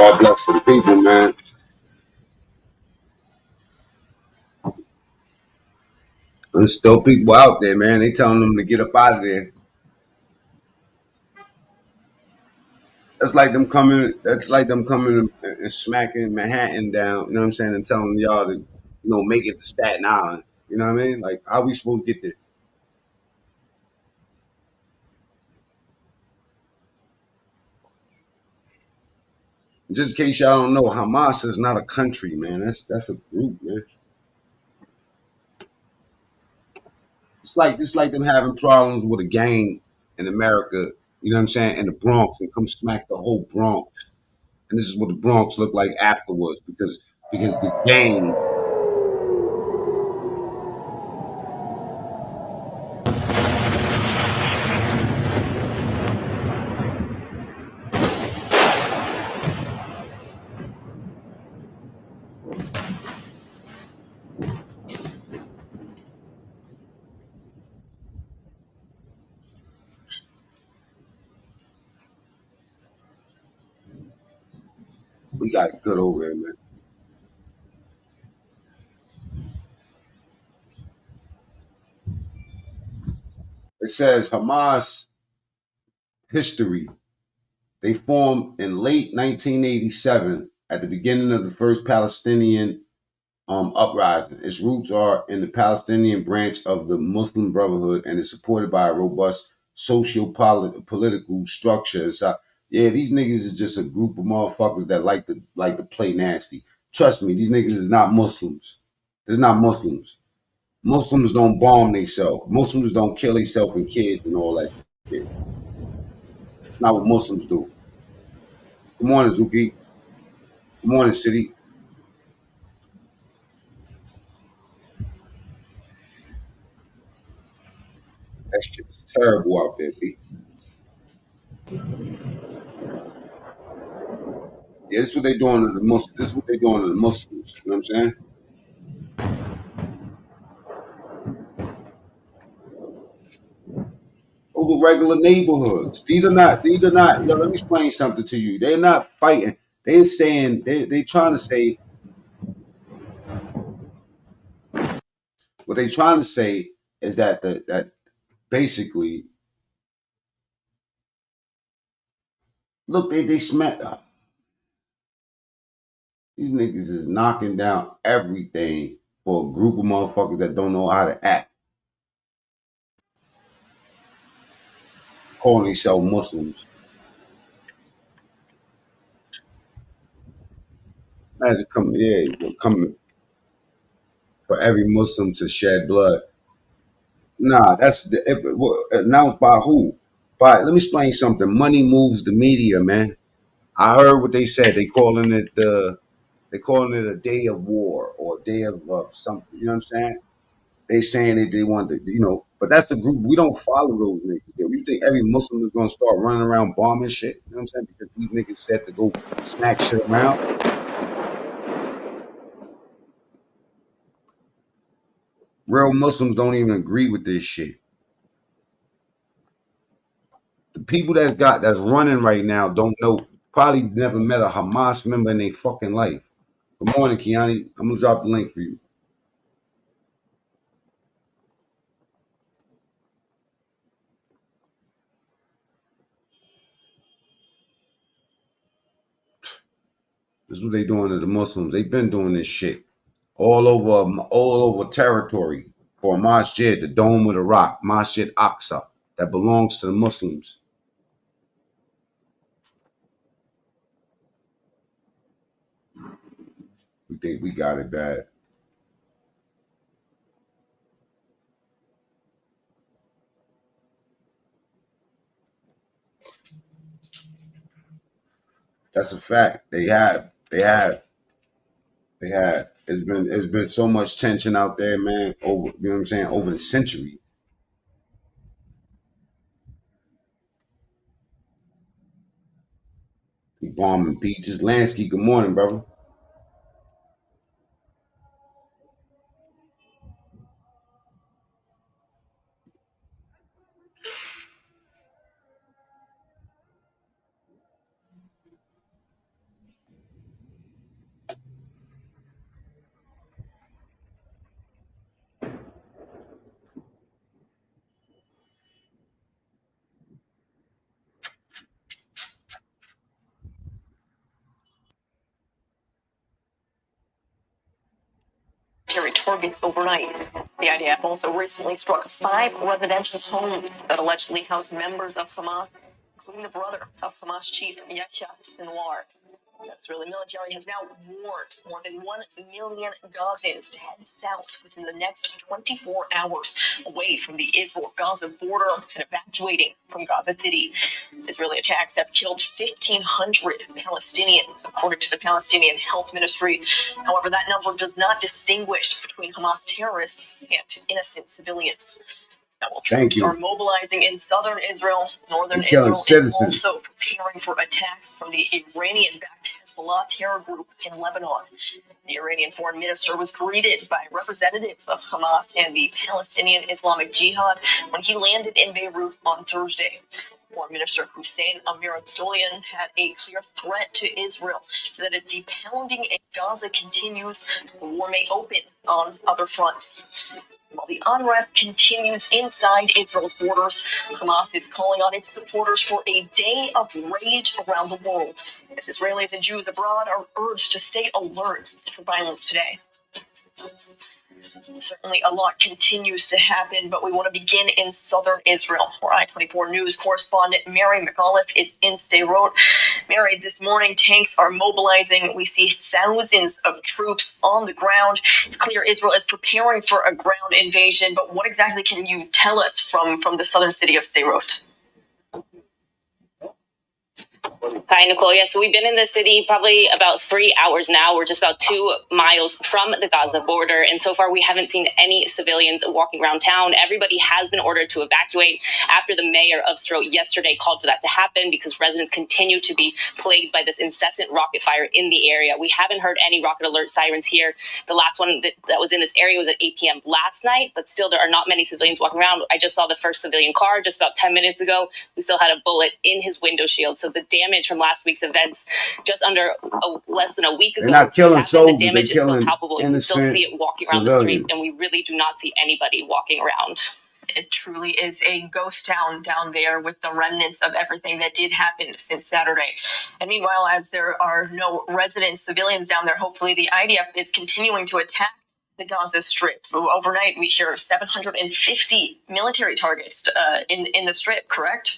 all blessed for the people, man. There's still people out there, man. They telling them to get up out of there. That's like them coming. That's like them coming and smacking Manhattan down. You know what I'm saying? And telling y'all to, make it to Staten Island. You know what I mean? Like, how we supposed to get there? Just in case y'all don't know, Hamas is not a country, man. That's a group, man. It's like them having problems with a gang in America. You know what I'm saying? In the Bronx, and come smack the whole Bronx. And this is what the Bronx looked like afterwards because the gangs. We got it good over there, man. It says Hamas history. They formed in late 1987 at the beginning of the first Palestinian uprising. Its roots are in the Palestinian branch of the Muslim Brotherhood and is supported by a robust socio-political structure. So, yeah, these niggas is just a group of motherfuckers that like to play nasty. Trust me, these niggas is not Muslims. It's not Muslims. Muslims don't bomb themselves. Muslims don't kill themselves and kids and all that shit. It's not what Muslims do. Good morning, Zuki. Good morning, City. That shit's terrible out there, B. Yeah, this is what they doing to the Muslims. This is what they doing to the Muslims. You know what I'm saying? Over regular neighborhoods. These are not, let me explain something to you. They're not fighting. They're saying, they trying to say, what they trying to say is that basically, look, they smack, these niggas is knocking down everything for a group of motherfuckers that don't know how to act, calling themselves Muslims. Imagine coming, yeah, coming for every Muslim to shed blood. Nah, announced by who? But let me explain something. Money moves the media, man. I heard what they said. They calling it a day of war or a day of something. You know what I'm saying? They saying that they want to, but that's the group. We don't follow those niggas. Yeah, you think every Muslim is gonna start running around bombing shit? You know what I'm saying? Because these niggas said to go smack shit around. Real Muslims don't even agree with this shit. The people that's running right now don't know, probably never met a Hamas member in their fucking life. Good morning, Kiani. I'm gonna drop the link for you. This is what they doing to the Muslims. They've been doing this shit all over territory for a masjid, the dome with a rock, Masjid Aqsa, that belongs to the Muslims. We think we got it bad. That's a fact. They have. They have. They have. It's been so much tension out there, man. Over you know what I'm saying, over the century. We bombing beaches. Lansky, good morning, brother. targets overnight. The IDF also recently struck 5 residential homes that allegedly house members of Hamas, including the brother of Hamas chief Yahya Sinwar. The Israeli military has now warned more than 1 million Gazans to head south within the next 24 hours away from the Israel-Gaza border and evacuating from Gaza City. Israeli attacks have killed 1,500 Palestinians, according to the Palestinian Health Ministry. However, that number does not distinguish between Hamas terrorists and innocent civilians. Now, while troops are mobilizing in southern Israel, northern Israel is also preparing for attacks from the Iranian-backed Hezbollah terror group in Lebanon. The Iranian foreign minister was greeted by representatives of Hamas and the Palestinian Islamic Jihad when he landed in Beirut on Thursday. Foreign Minister Hussein Amir-Abdollahian had a clear threat to Israel that if the pounding in Gaza continues, the war may open on other fronts. While the unrest continues inside Israel's borders, Hamas is calling on its supporters for a day of rage around the world, as Israelis and Jews abroad are urged to stay alert for violence today. Certainly a lot continues to happen, but we want to begin in southern Israel, where I-24 News correspondent Mary McAuliffe is in Sderot. Mary, this morning tanks are mobilizing. We see thousands of troops on the ground. It's clear Israel is preparing for a ground invasion, but what exactly can you tell us from the southern city of Sderot? Hi, Nicole. Yeah, so we've been in the city probably about 3 hours now. We're just about 2 miles from the Gaza border. And so far, we haven't seen any civilians walking around town. Everybody has been ordered to evacuate after the mayor of Sderot yesterday called for that to happen because residents continue to be plagued by this incessant rocket fire in the area. We haven't heard any rocket alert sirens here. The last one that was in this area was at 8 p.m. last night, but still there are not many civilians walking around. I just saw the first civilian car just about 10 minutes ago. We still had a bullet in his window shield. So the damage from last week's events, just under less than a week ago, they're not killing soldiers. the damage is still palpable. You can still Innocent see it walking around the civilians. streets, and we really do not see anybody walking around. It truly is a ghost town down there with the remnants of everything that did happen since Saturday. And meanwhile, as there are no resident civilians down there, hopefully the IDF is continuing to attack the Gaza Strip. Overnight, we hear 750 military targets in the Strip, correct?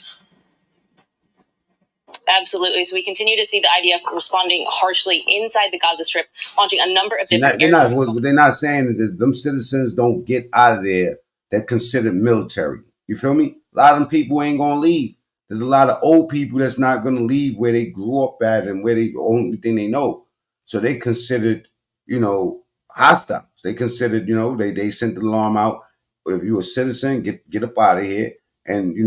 Absolutely. So we continue to see the IDF responding harshly inside the Gaza Strip, launching a number of different airstrikes. What they're not saying is that them citizens don't get out of there that considered military. You feel me? A lot of them people ain't gonna leave. There's a lot of old people that's not gonna leave where they grew up at and where they only thing they know. So they considered, hostiles. They considered, they sent the alarm out. If you're a citizen, get up out of here. And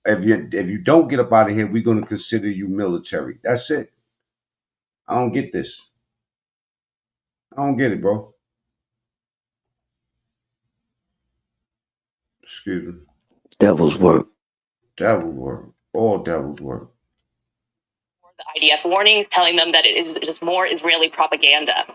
if you don't get up out of here, we're gonna consider you military. That's it. I don't get this. I don't get it, bro. Excuse me. Devil's work. Devil's work. All devil's work. The IDF warnings telling them that it is just more Israeli propaganda.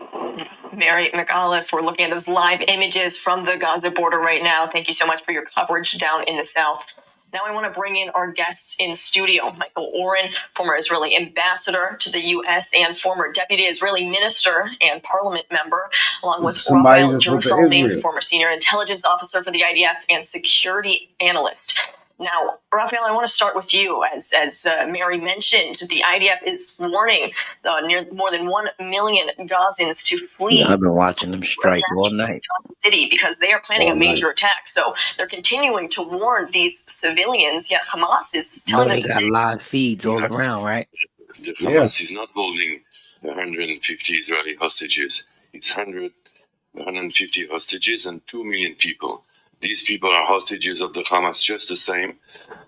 Mary McAuliffe, we're looking at those live images from the Gaza border right now. Thank you so much for your coverage down in the south. Now I want to bring in our guests in studio. Michael Oren, former Israeli ambassador to the U.S. and former deputy Israeli minister and parliament member, along with Rafael Jerusalem, former senior intelligence officer for the IDF and security analyst. Now, Rafael, I want to start with you. As Mary mentioned, the IDF is warning more than 1 million Gazans to flee. Yeah, I've been watching them strike all night. City because they are planning a major attack. So they're continuing to warn these civilians, yet Hamas is telling them they got live feeds all around, right? The Hamas is not holding 150 Israeli hostages. It's 150 hostages and 2 million people. These people are hostages of the Hamas just the same.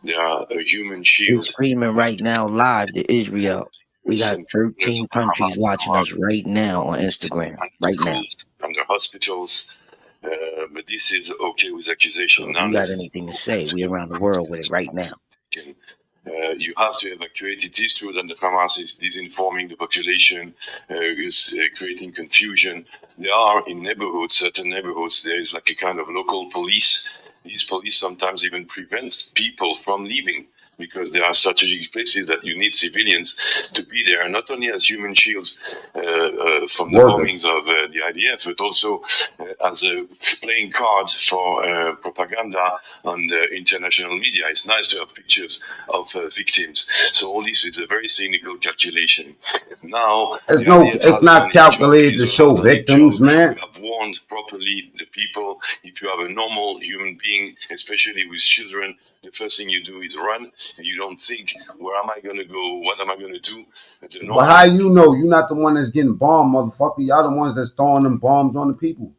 They are a human shield. They're screaming right now live to Israel. We got 13 countries watching us right now on Instagram. Right now. Under hospitals. But this is okay with accusation. So if you got anything to say, we around the world with it right now. You have to evacuate. It is true that the Hamas is disinforming the population, is creating confusion. There are in certain neighborhoods, there is like a kind of local police. These police sometimes even prevents people from leaving. because there are strategic places that you need civilians to be there, not only as human shields from the bombings of the IDF, but also as playing cards for propaganda on the international media. It's nice to have pictures of victims. So all this is a very cynical calculation. Now, it's not calculated to show victims, man. You have warned properly the people. If you have a normal human being, especially with children, the first thing you do is run. You don't think, where am I going to go? What am I going to do? But how you know? You're not the one that's getting bombed, motherfucker. Y'all the ones that's throwing them bombs on the people.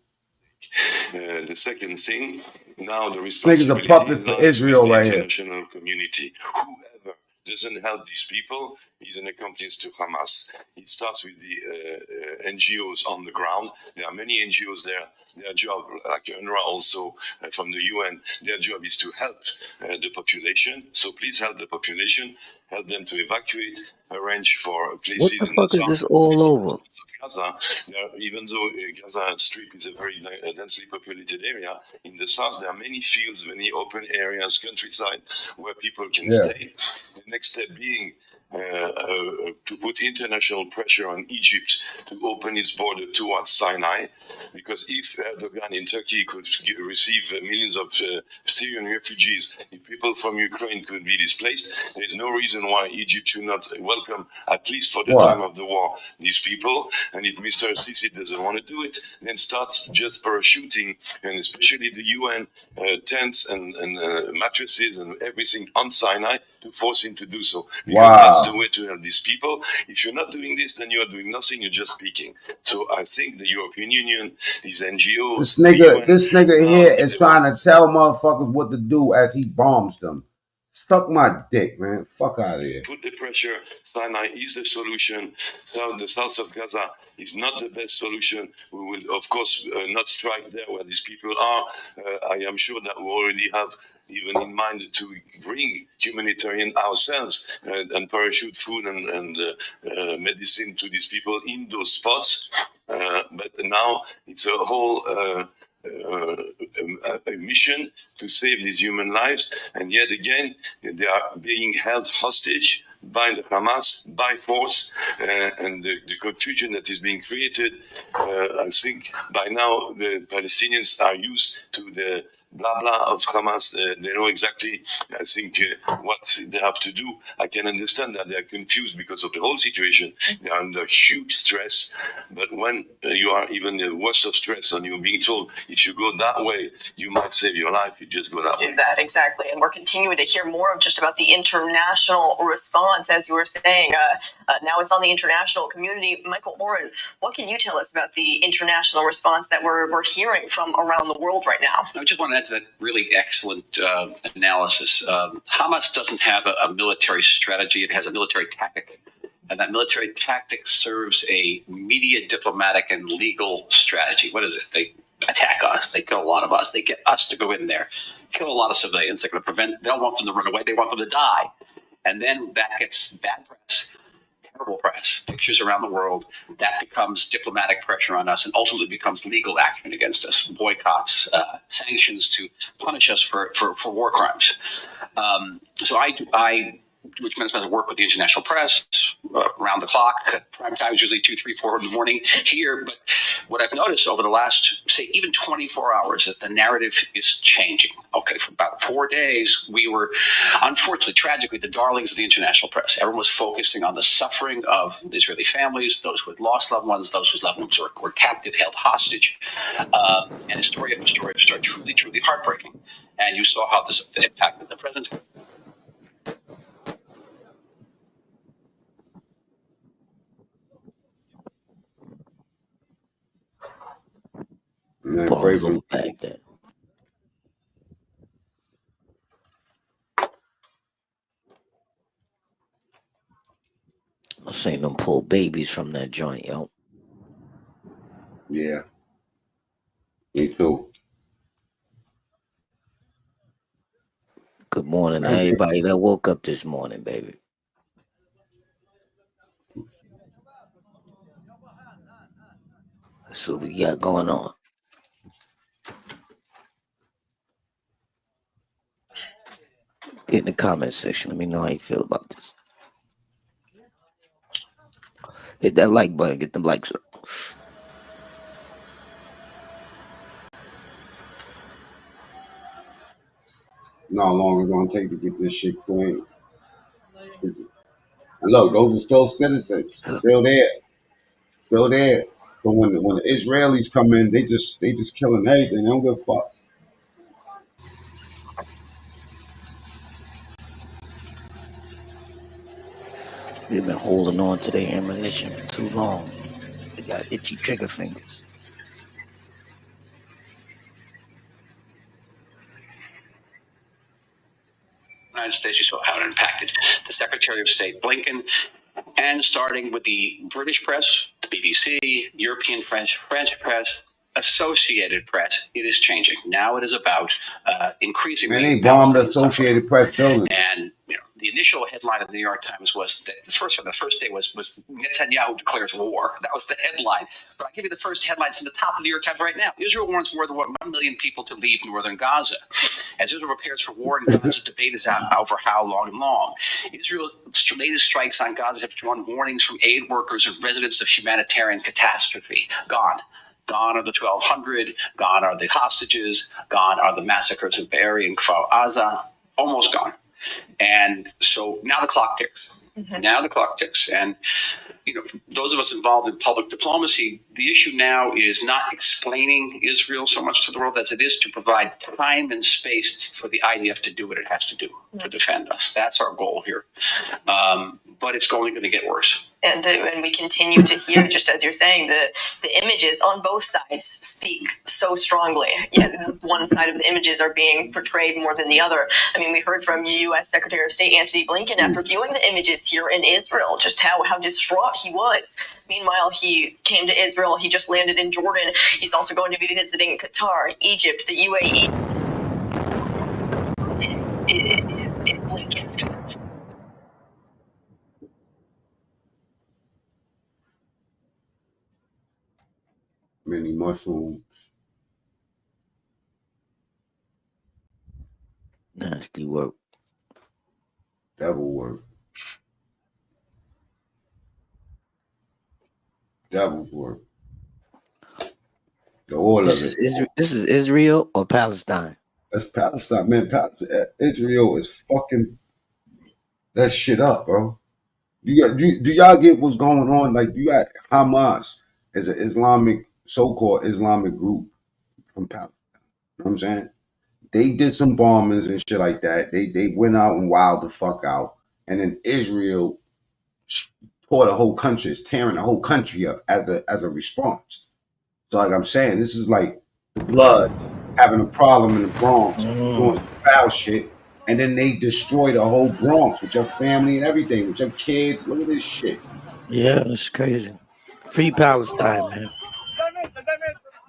The second thing, now the responsibility Niggas a puppet for Israel right here. International community. Whoever doesn't help these people is an accomplice to Hamas. It starts with the NGOs on the ground. There are many NGOs there. Their job, like UNRWA also from the UN, their job is to help the population. So please help the population, help them to evacuate, arrange for places in the south. What the fuck is this all over? Gaza, even though Gaza Strip is a very densely populated area, in the south there are many fields, many open areas, countryside where people can stay. The next step being to put international pressure on Egypt to open its border towards Sinai, because if Erdogan in Turkey could receive millions of Syrian refugees, if people from Ukraine could be displaced, there is no reason why Egypt should not welcome, at least for the time of the war, these people. And if Mr. Sisi doesn't want to do it, then start just parachuting, and especially the UN tents and mattresses and everything on Sinai to force him to do so. Because that's the way to help these people. If you're not doing this, then you are doing nothing, you're just speaking. So I think the European Union, these NGOs... This nigga here is trying to tell motherfuckers what to do as he bombs them. Suck my dick, man. Fuck out of here. Put the pressure. Sinai is the solution. So the south of Gaza is not the best solution. We will, of course, not strike there where these people are. I am sure that we already have even in mind to bring humanitarian ourselves and parachute food and medicine to these people in those spots. But now it's a whole... a mission to save these human lives, and yet again they are being held hostage by the Hamas by force, and the confusion that is being created. I think by now the Palestinians are used to the blah blah of Hamas. They know exactly, I think, what they have to do. I can understand that they are confused because of the whole situation. They are under huge stress. But when you are even the worst of stress and you're being told, if you go that way, you might save your life, you just go that way. That, exactly. And we're continuing to hear more of just about the international response, as you were saying. Now it's on the international community. Michael Oren, what can you tell us about the international response that we're hearing from around the world right now? I just want to add to that really excellent analysis. Hamas doesn't have a military strategy. It has a military tactic. And that military tactic serves a media, diplomatic, and legal strategy. What is it? They attack us. They kill a lot of us. They get us to go in there, kill a lot of civilians. They're going to prevent. They don't want them to run away. They want them to die. And then that gets bad press, terrible press, pictures around the world. That becomes diplomatic pressure on us and ultimately becomes legal action against us, boycotts, sanctions to punish us for war crimes. So I which means I work with the international press around the clock. Prime time is usually 2, 3, 4 in the morning here. But what I've noticed over the last, say, even 24 hours is the narrative is changing. Okay, for about 4 days, we were, unfortunately, tragically, the darlings of the international press. Everyone was focusing on the suffering of the Israeli families, those who had lost loved ones, those whose loved ones were captive, held hostage. And story after story started truly, truly heartbreaking. And you saw how this impacted the president. Pause, unpack that. I seen them pull babies from that joint, yo. Yeah. Me too. Good morning to everybody that woke up this morning, baby. That's what we got going on. Get in the comment section. Let me know how you feel about this. Hit that like button. Get them likes up. You know how long it's gonna take to get this shit clean. And look, those are still citizens, still there, still there. But when the Israelis come in, they just killing everything. They don't give a fuck. They've been holding on to their ammunition for too long. They got itchy trigger fingers. United States, you saw how it impacted the Secretary of State Blinken, and starting with the British press, the BBC, European French press, Associated Press, it is changing. Now it is about increasing. Man, they bombed the Palestinian Associated suffering. Press building. And the initial headline of the New York Times was that the first day was Netanyahu declares war. That was the headline. But I'll give you the first headlines from the top of the New York Times right now. Israel warns more than 1 million people to leave northern Gaza. As Israel prepares for war in Gaza, debate is out over how long. Israel's latest strikes on Gaza have drawn warnings from aid workers and residents of humanitarian catastrophe. Gone. Gone are the 1,200. Gone are the hostages. Gone are the massacres of Be'eri and Kfar Aza. Almost gone. And so now the clock ticks. Mm-hmm. Now the clock ticks. And, those of us involved in public diplomacy, the issue now is not explaining Israel so much to the world as it is to provide time and space for the IDF to do what it has to do to defend us. That's our goal here. But it's only going to get worse. And we continue to hear, just as you're saying, the images on both sides speak so strongly. Yet one side of the images are being portrayed more than the other. I mean, we heard from U.S. Secretary of State Antony Blinken after viewing the images here in Israel, just how distraught he was. Meanwhile, he came to Israel. He just landed in Jordan. He's also going to be visiting Qatar, Egypt, the UAE. Is Blinken's Many mushrooms. Nasty work. Devil work. Devil's work. The oil of it. This is Israel or Palestine? That's Palestine, man. Israel is fucking that shit up, bro. Do y'all get what's going on? Like, you got Hamas as an so-called Islamic group from Palestine. You know what I'm saying? They did some bombings and shit like that. They went out and wilded the fuck out. And then Israel tore the whole country, is tearing the whole country up as a response. So like I'm saying, this is like the blood having a problem in the Bronx, doing some foul shit, and then they destroy the whole Bronx with your family and everything, with your kids. Look at this shit. Yeah, it's crazy. Free Palestine, man.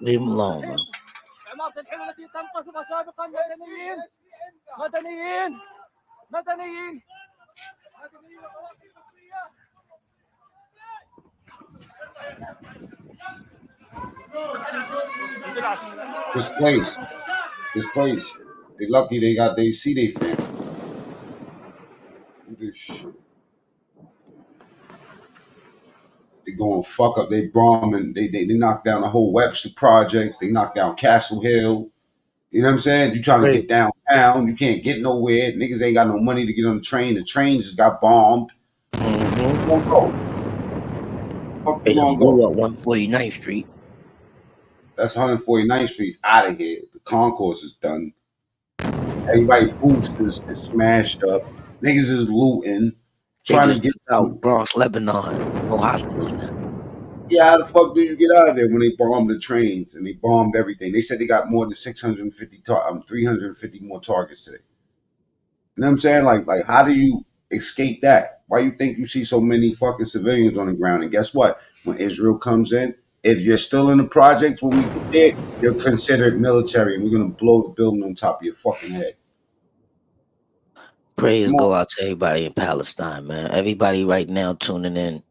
Leave them alone, man. This place. They lucky they see they family. Look at this shit. They go and fuck up. They bombing. They knock down the whole Webster projects. They knock down Castle Hill. You know what I'm saying? You trying to get downtown. You can't get nowhere. Niggas ain't got no money to get on the train. The train just got bombed. They blew up 149th Street. That's 149th Street's out of here. The concourse is done. Everybody booths is smashed up. Niggas is looting. Trying to get out Bronx, Lebanon. No hospitals now. Yeah, how the fuck do you get out of there when they bombed the trains and they bombed everything? They said they got more than 350 more targets today. You know what I'm saying? Like, how do you escape that? Why you think you see so many fucking civilians on the ground? And guess what? When Israel comes in, if you're still in the projects when we get there, you're considered military, and we're gonna blow the building on top of your fucking head. Prayers go out to everybody in Palestine, man. Everybody right now tuning in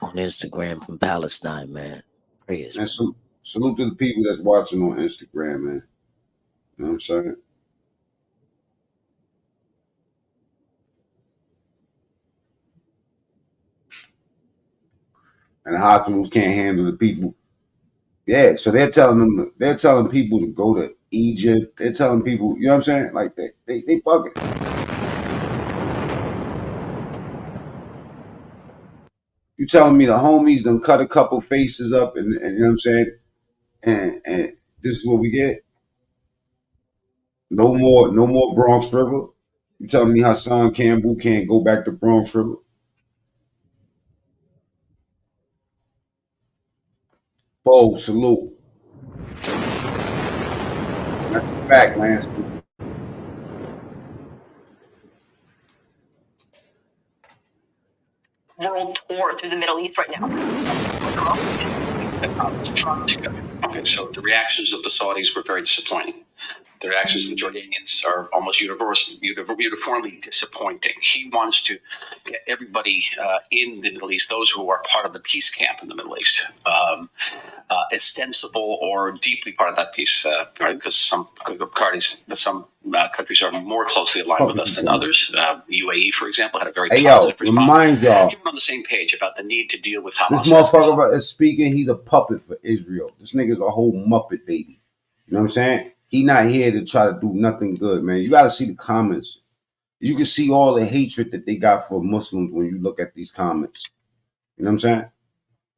on Instagram from Palestine, man. Prayers. And salute to the people that's watching on Instagram, man. You know what I'm saying? and the hospitals can't handle the people. Yeah, so they're telling people to go to Egypt. They're telling people, you know what I'm saying? Like they fucking. You telling me the homies done cut a couple faces up and you know what I'm saying? And this is what we get? No more Bronx River. You telling me Hassan Campbell can't go back to Bronx River? Bo, salute. That's a fact, Lance. World tour through the Middle East right now. Okay, so the reactions of the Saudis were very disappointing. The reactions of the Jordanians are almost uniformly disappointing. He wants to get everybody in the Middle East, those who are part of the peace camp in the Middle East, ostensible or deeply part of that peace, right? Because some countries are more closely aligned with us than others. UAE, for example, had a very positive response. Remind y'all. Everyone on the same page about the need to deal with This Hamas. motherfucker is speaking. He's a puppet for Israel. This nigga's a whole Muppet baby. You know what I'm saying? He not here to try to do nothing good, man. You got to see the comments. You can see all the hatred that they got for Muslims when you look at these comments. You know what I'm saying?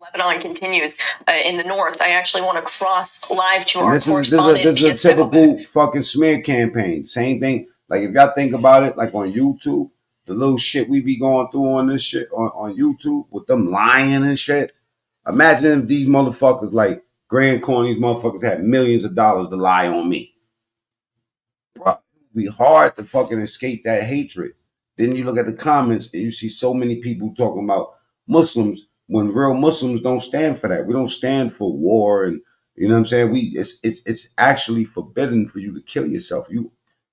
Lebanon continues in the north. I actually want to cross live to And our this correspondent. is a typical fucking smear campaign. Same thing. Like if y'all think about it, like on YouTube, the little shit we be going through on this shit on YouTube with them lying and shit. Imagine if these motherfuckers like Grand Corn, these motherfuckers had millions of dollars to lie on me. Bro, it'd be hard to fucking escape that hatred. Then you look at the comments and you see so many people talking about Muslims when real Muslims don't stand for that. We don't stand for war, and you know what I'm saying? It's actually forbidden for you to kill yourself.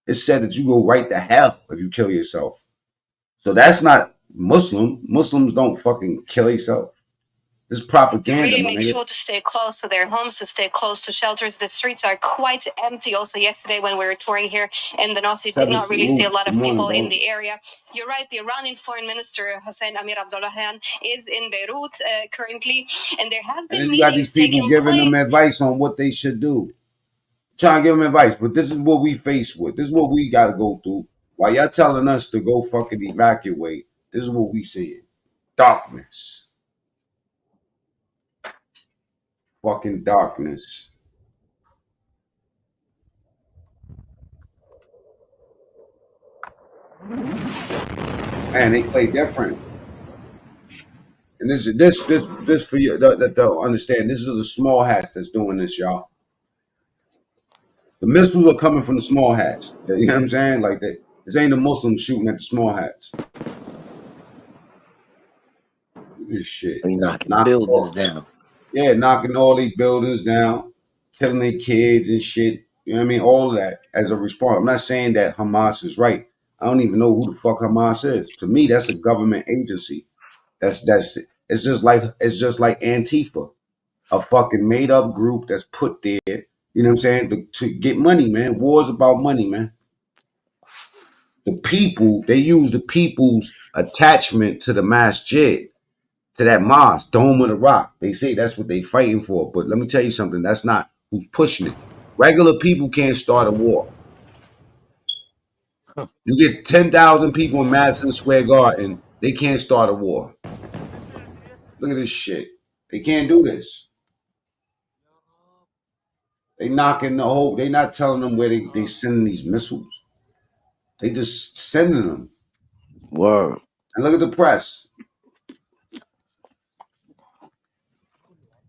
It's said that you go right to hell if you kill yourself. So that's not Muslim. Muslims don't fucking kill themselves. This is propaganda. Really make sure to stay close to their homes, to stay close to shelters. The streets are quite empty. Also, yesterday when we were touring here in the north, you did not really see a lot of people in the area. You're right. The Iranian Foreign Minister Hossein Amir Abdullahian is in Beirut currently, and there have been meetings. You got these people giving them advice on what they should do. Trying to give them advice, but this is what we faced with. This is what we got to go through. While y'all telling us to go fucking evacuate, this is what we see: darkness. Fucking darkness. And they play different. And this for you to understand. This is the small hats that's doing this, y'all. The missiles are coming from the small hats. You know what I'm saying? Like that. This ain't the Muslims shooting at the small hats. This shit. They knocking buildings down. Yeah, knocking all these buildings down, killing their kids and shit. You know what I mean? All of that as a response. I'm not saying that Hamas is right. I don't even know who the fuck Hamas is. To me, that's a government agency. It's just like Antifa, a fucking made up group that's put there. You know what I'm saying? To get money, man. War's about money, man. The people, they use the people's attachment to the masjid, to that mosque, Dome of the Rock. They say that's what they fighting for. But let me tell you something. That's not who's pushing it. Regular people can't start a war. You get 10,000 people in Madison Square Garden, they can't start a war. Look at this shit. They can't do this. They knocking the whole, they not telling them where they sending these missiles. They just sending them. Word. And look at the press.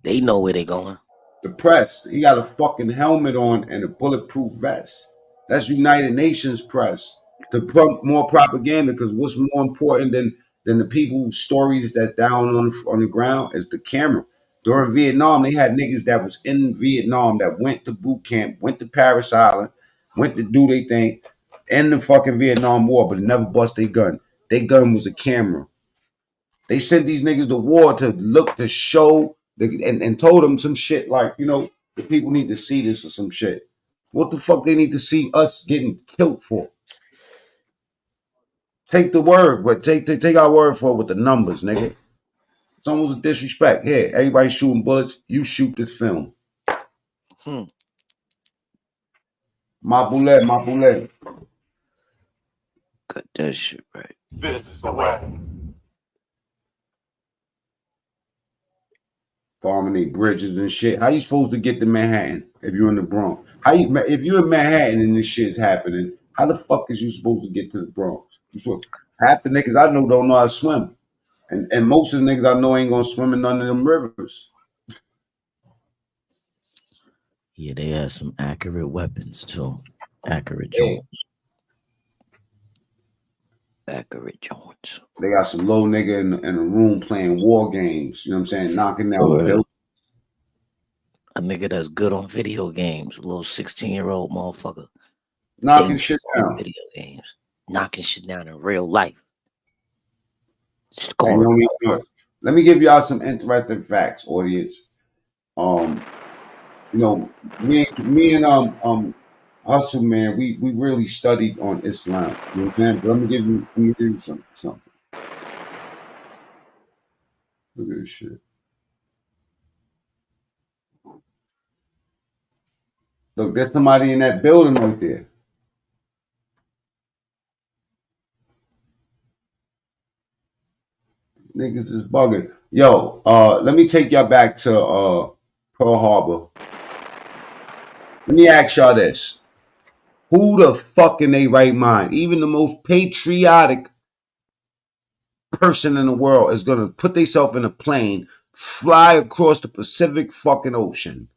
They know where they going. The press, he got a fucking helmet on and a bulletproof vest. That's United Nations press. To pump more propaganda, because what's more important than the people's stories that's down on the ground is the camera. During Vietnam, they had niggas that was in Vietnam that went to boot camp, went to Paris Island, went to do their thing in the fucking Vietnam War, but never bust their gun. Their gun was a camera. They sent these niggas to war to look to show and told them some shit like, you know, the people need to see this or some shit. What the fuck they need to see us getting killed for? Take the word, but take our word for it with the numbers, nigga. It's almost a disrespect. Here, everybody shooting bullets. You shoot this film. My bullet, my bullet. Got that shit right. This is the way. Bombing they bridges and shit. How you supposed to get to Manhattan if you're in the Bronx? If you're in Manhattan and this shit's happening? How the fuck is you supposed to get to the Bronx? Half the niggas I know don't know how to swim, and most of the niggas I know ain't gonna swim in none of them rivers. Yeah, they had some accurate weapons too. Accurate Yeah. joints. Accurate joints. They got some low nigga in a room playing war games. You know what I'm saying? Knocking down buildings. A nigga that's good on video games. A little 16-year-old motherfucker. Knocking shit down. Video games. Knocking shit down in real life. Scoring. Let me give y'all some interesting facts, audience. You know, me and Hustle, man, we really studied on Islam. You know what I'm saying? But let me give you something. Look at this shit. Look, there's somebody in that building right there. Niggas is bugging. Yo, let me take y'all back to Pearl Harbor. Let me ask y'all this. Who the fuck in their right mind, even the most patriotic person in the world, is gonna put themselves in a plane, fly across the Pacific fucking Ocean,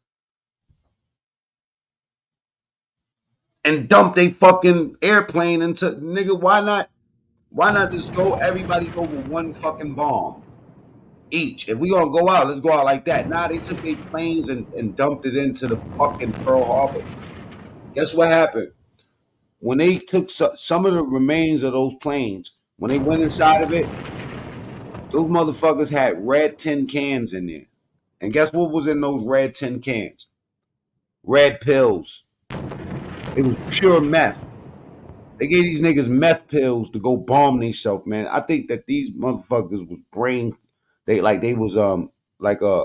and dump they fucking airplane into nigga? Why not? Why not just go? Everybody go with one fucking bomb each. If we gonna go out, let's go out like that. Nah, they took their planes and dumped it into the fucking Pearl Harbor. Guess what happened? When they took some of the remains of those planes, when they went inside of it, those motherfuckers had red tin cans in there. And guess what was in those red tin cans? Red pills. It was pure meth. They gave these niggas meth pills to go bomb themselves, man. I think that these motherfuckers was they was like a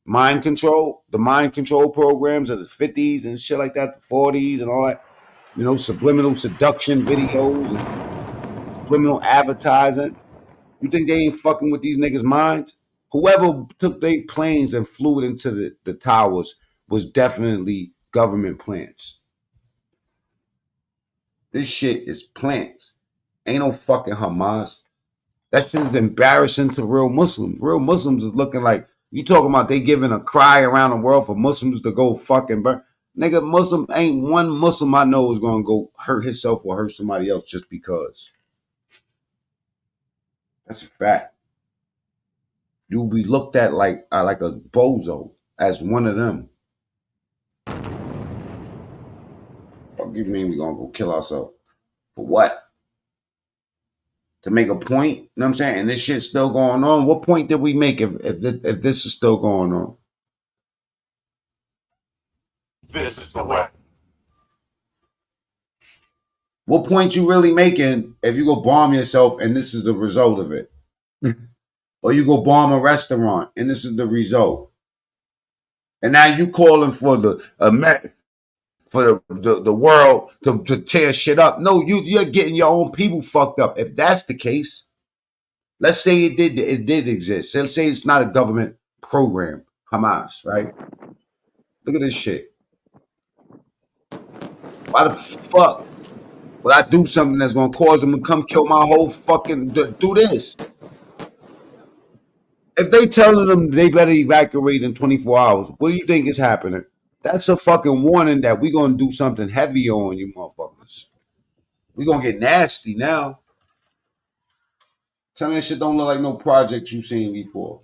mind control, the mind control programs of the 50s and shit like that, the 40s and all that. You know, subliminal seduction videos and subliminal advertising. You think they ain't fucking with these niggas' minds? Whoever took their planes and flew it into the towers was definitely government plans. This shit is plans. Ain't no fucking Hamas. That shit is embarrassing to real Muslims. Real Muslims is looking like, you talking about they giving a cry around the world for Muslims to go fucking burn. Nigga, Muslim ain't one Muslim I know is gonna go hurt himself or hurt somebody else just because. That's a fact. You'll be looked at like a bozo, as one of them. What do you mean we gonna go kill ourselves? For what? To make a point? You know what I'm saying? And this shit's still going on. What point did we make if this is still going on? This is the way. What point you really making if you go bomb yourself and this is the result of it? Or you go bomb a restaurant and this is the result? And now you calling for the world to tear shit up. No, you're getting your own people fucked up. If that's the case, let's say it did exist. Let's say it's not a government program, Hamas, right? Look at this shit. Why the fuck would I do something that's gonna cause them to come kill my whole fucking do this? If they telling them they better evacuate in 24 hours, what do you think is happening? That's a fucking warning that we gonna do something heavy on you motherfuckers. We gonna get nasty now. Tell me that shit don't look like no project you seen before.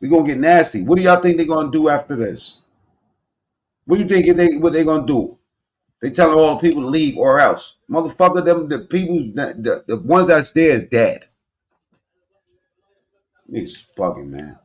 We gonna get nasty. What do y'all think they gonna do after this? What do you think what they gonna do? They telling all the people to leave or else. Motherfucker, them the people, the ones that's there is dead. Niggas bugging, man.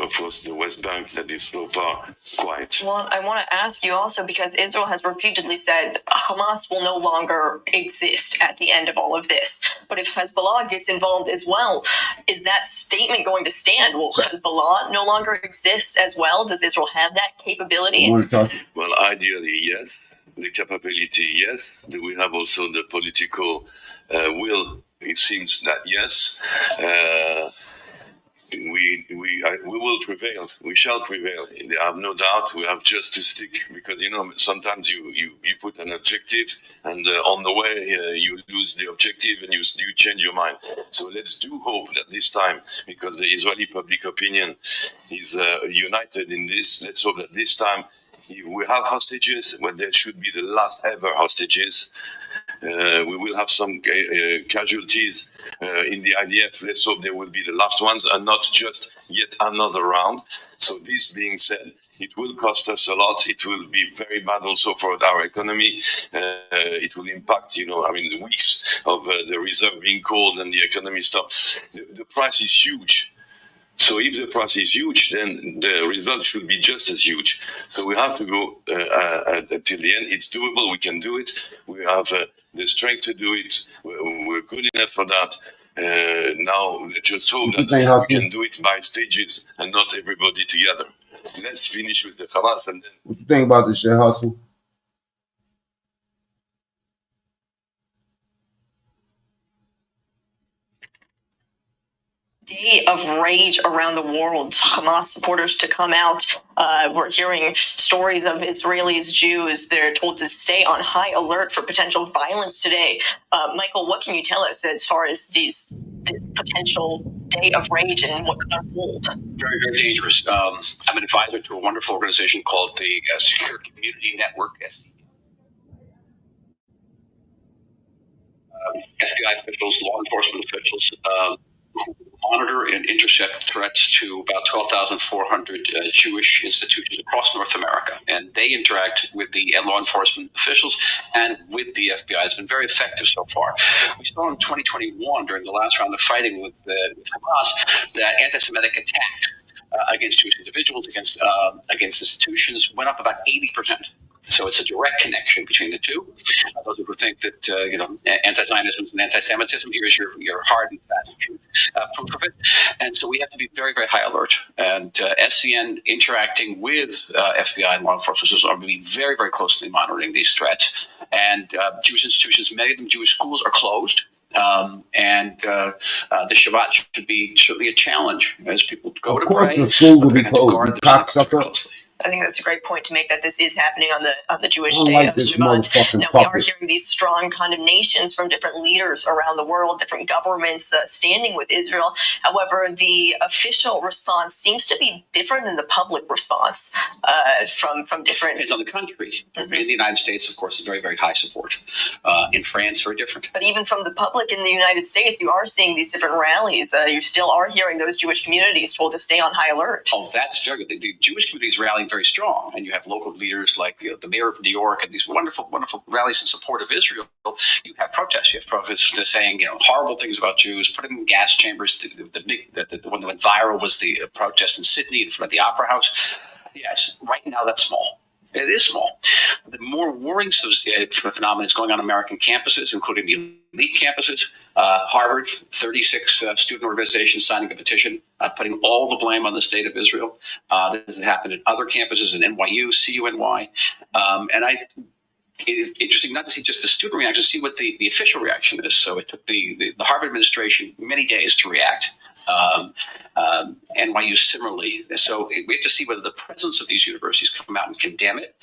of course, the West Bank that is so far quiet. Well, I want to ask you also, because Israel has repeatedly said Hamas will no longer exist at the end of all of this. But if Hezbollah gets involved as well, is that statement going to stand? Will Hezbollah no longer exist as well? Does Israel have that capability? Well, ideally, yes. The capability, yes. We have also the political will. It seems that yes. We will prevail. We shall prevail. I have no doubt. We have just to stick, because sometimes you put an objective, and on the way you lose the objective and you change your mind. So let's do hope that this time, because the Israeli public opinion is united in this. Let's hope that this time we have hostages, when there should be the last ever hostages. We will have some casualties in the IDF. Let's hope they will be the last ones and not just yet another round. So this being said, it will cost us a lot. It will be very bad also for our economy. It will impact, the weeks of the reserve being called and the economy stopped. The price is huge. So if the price is huge, then the result should be just as huge. So we have to go till the end. It's doable. We can do it. We have the strength to do it. We're good enough for that. Now, let's just hope that we can do it by stages and not everybody together. Let's finish with the Hamas and then... What you think about this shit, Hustle? Day of rage around the world. Hamas supporters to come out. We're hearing stories of Israelis, Jews. They're told to stay on high alert for potential violence today. Michael, what can you tell us as far as this potential day of rage and what could unfold? Very, very dangerous. I'm an advisor to a wonderful organization called the Secure Community Network, FBI officials, law enforcement officials, who monitor and intercept threats to about 12,400 Jewish institutions across North America. And they interact with the law enforcement officials and with the FBI. It's been very effective so far. We saw in 2021, during the last round of fighting with Hamas, that anti-Semitic attacks against Jewish individuals, against institutions, went up about 80%. So it's a direct connection between the two. Those who think that anti-Zionism and anti-Semitism, here's your hard and fast truth proof of it. And so we have to be very, very high alert. And SCN interacting with FBI and law enforcement are be very, very closely monitoring these threats. And Jewish institutions, many of them Jewish schools, are closed. And the Shabbat should be certainly a challenge as people go to pray. Of course, the school will be closed. Closely. I think that's a great point to make, that this is happening on the Jewish day of Shabbat. Now, we are hearing these strong condemnations from different leaders around the world, different governments standing with Israel. However, the official response seems to be different than the public response from different... Depends on the country. Mm-hmm. In the United States, of course, is very, very high support. In France, very different. But even from the public in the United States, you are seeing these different rallies. You still are hearing those Jewish communities told to stay on high alert. Oh, that's very good. The Jewish communities rallying very strong, and you have local leaders like the mayor of New York and these wonderful, wonderful rallies in support of Israel. You have protests. You have protests saying horrible things about Jews, putting them in gas chambers. The one that went viral was the protest in Sydney in front of the Opera House. Yes, right now that's small. It is small. The more worrying phenomenon is going on American campuses, including the elite campuses. Harvard, 36 student organizations signing a petition, putting all the blame on the state of Israel. This has happened at other campuses in NYU, CUNY. It is interesting not to see just the student reaction, see what the official reaction is. So it took the Harvard administration many days to react. NYU similarly. So we have to see whether the presidents of these universities come out and condemn it.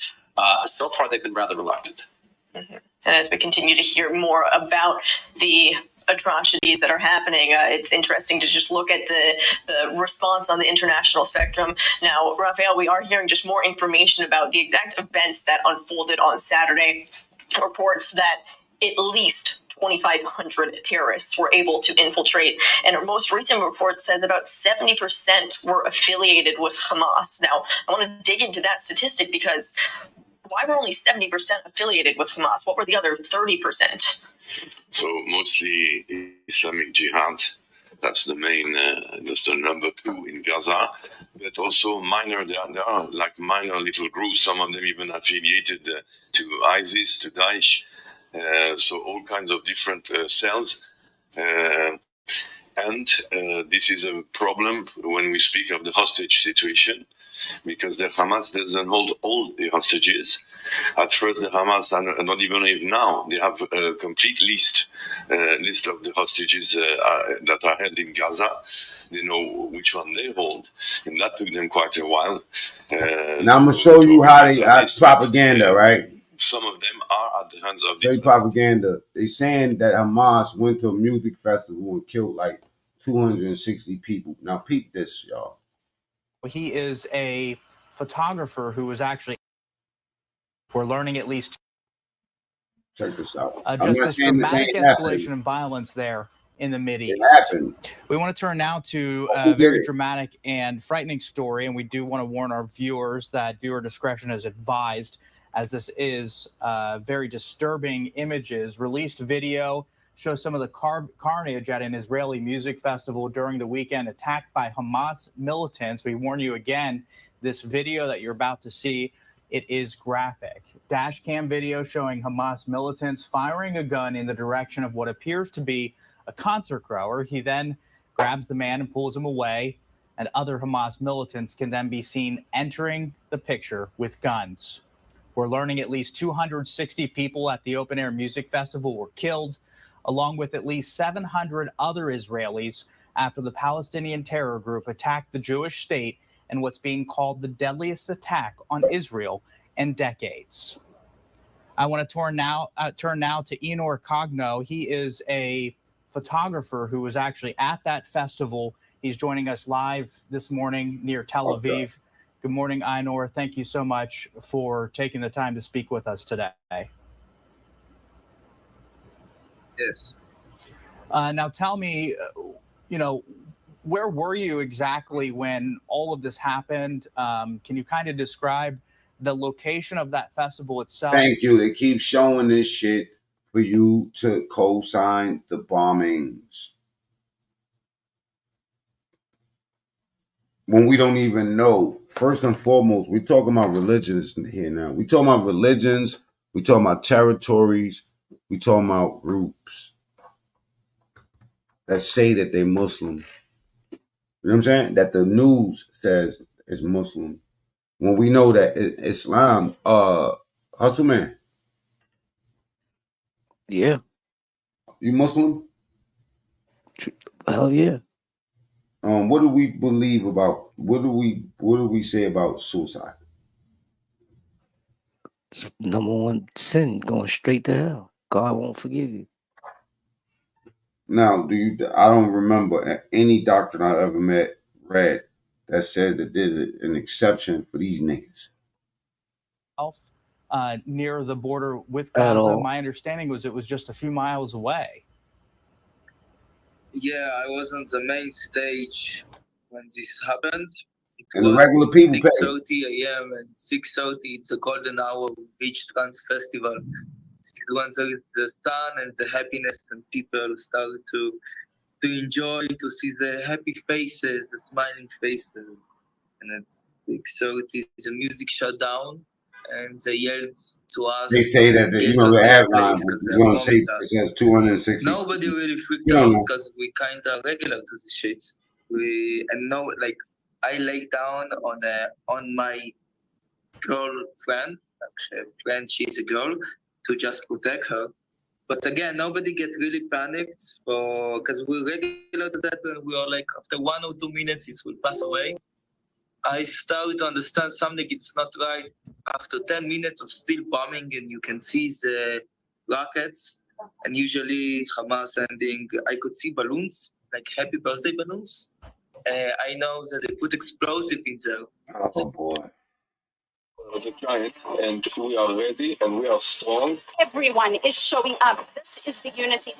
So far, they've been rather reluctant. Mm-hmm. And as we continue to hear more about the atrocities that are happening, it's interesting to just look at the response on the international spectrum. Now, Raphael, we are hearing just more information about the exact events that unfolded on Saturday. Reports that at least 2,500 terrorists were able to infiltrate. And our most recent report says about 70% were affiliated with Hamas. Now, I want to dig into that statistic, because why were only 70% affiliated with Hamas? What were the other 30%? So mostly Islamic Jihad, That's the main, that's the number 2 in Gaza. But also minor, there are like minor little groups, some of them even affiliated to ISIS, to Daesh. So all kinds of different cells. And this is a problem when we speak of the hostage situation, because the Hamas doesn't hold all the hostages. At first, the Hamas, and not even now, they have a complete list of the hostages that are held in Gaza. They know which one they hold, and that took them quite a while. Now I'm gonna show you how they propaganda, right? Some of them are at the hands of the propaganda. They saying that Hamas went to a music festival and killed like 260 people. Now peep this, y'all. He is a photographer who was actually, we're learning at least. Check this out. Just this dramatic escalation in violence there in the Mideast. We want to turn now to a very dramatic and frightening story, and we do want to warn our viewers that viewer discretion is advised, as this is very disturbing images. Released video shows some of the carnage at an Israeli music festival during the weekend, attacked by Hamas militants. We warn you again, this video that you're about to see, it is graphic. Dash cam video showing Hamas militants firing a gun in the direction of what appears to be a concert goer. He then grabs the man and pulls him away, and other Hamas militants can then be seen entering the picture with guns. We're learning at least 260 people at the open-air music festival were killed, along with at least 700 other Israelis, after the Palestinian terror group attacked the Jewish state in what's being called the deadliest attack on Israel in decades. I want to turn now to Enor Cogno. He is a photographer who was actually at that festival. He's joining us live this morning near Tel Aviv. Good morning, Einor. Thank you so much for taking the time to speak with us today. Yes. Now tell me, where were you exactly when all of this happened? Can you kind of describe the location of that festival itself? Thank you. They keep showing this shit for you to co-sign the bombings, when we don't even know. First and foremost, we're talking about religions here now. We're talking about religions. We're talking about territories. We're talking about groups that say that they're Muslim. You know what I'm saying? That the news says is Muslim. When we know that Islam, Hustle Man. Yeah. You Muslim? Hell yeah. What do we believe about, what do we say about suicide? It's number one sin, going straight to hell. God won't forgive you. Now, I don't remember any doctrine I ever read that says that there's an exception for these niggas. Near the border with Gaza, my understanding was it was just a few miles away. Yeah, I was on the main stage when this happened. And the regular people 6:30 a.m. and 6:30, it's a golden hour beach trance festival. This is when there is the sun and the happiness, and people start to enjoy, to see the happy faces, the smiling faces. And it's 6:30, the music shut down, and they yelled to us. They say that the headline is going to say it says 260. Nobody really freaked out because we kind of regular to the shit. I lay down on my girlfriend, actually a friend, she's a girl, to just protect her. But again, nobody gets really panicked because we're regular to that, and we are like, after 1 or 2 minutes, it will pass away. I started to understand something, it's not right. After 10 minutes of still bombing, and you can see the rockets, and usually Hamas sending, I could see balloons, like happy birthday balloons. I know that they put explosive in there. Oh boy. The giant, and we are ready and we are strong. Everyone is showing up. This is the unity.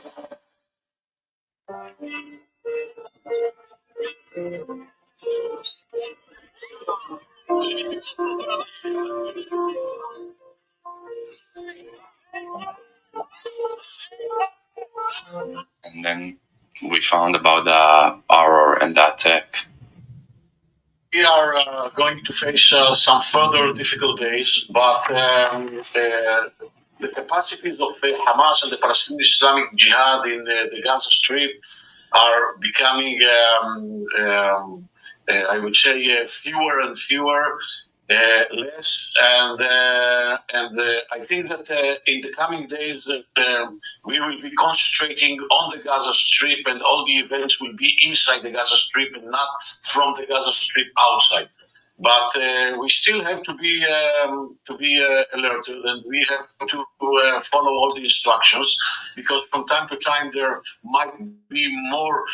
And then we found about the horror and the attack. We are going to face some further difficult days, but the capacities of Hamas and the Palestinian Islamic Jihad in the Gaza Strip are becoming, I would say, fewer and fewer, less, and I think that in the coming days we will be concentrating on the Gaza Strip, and all the events will be inside the Gaza Strip and not from the Gaza Strip outside. But we still have to be alerted, and we have to follow all the instructions, because from time to time there might be more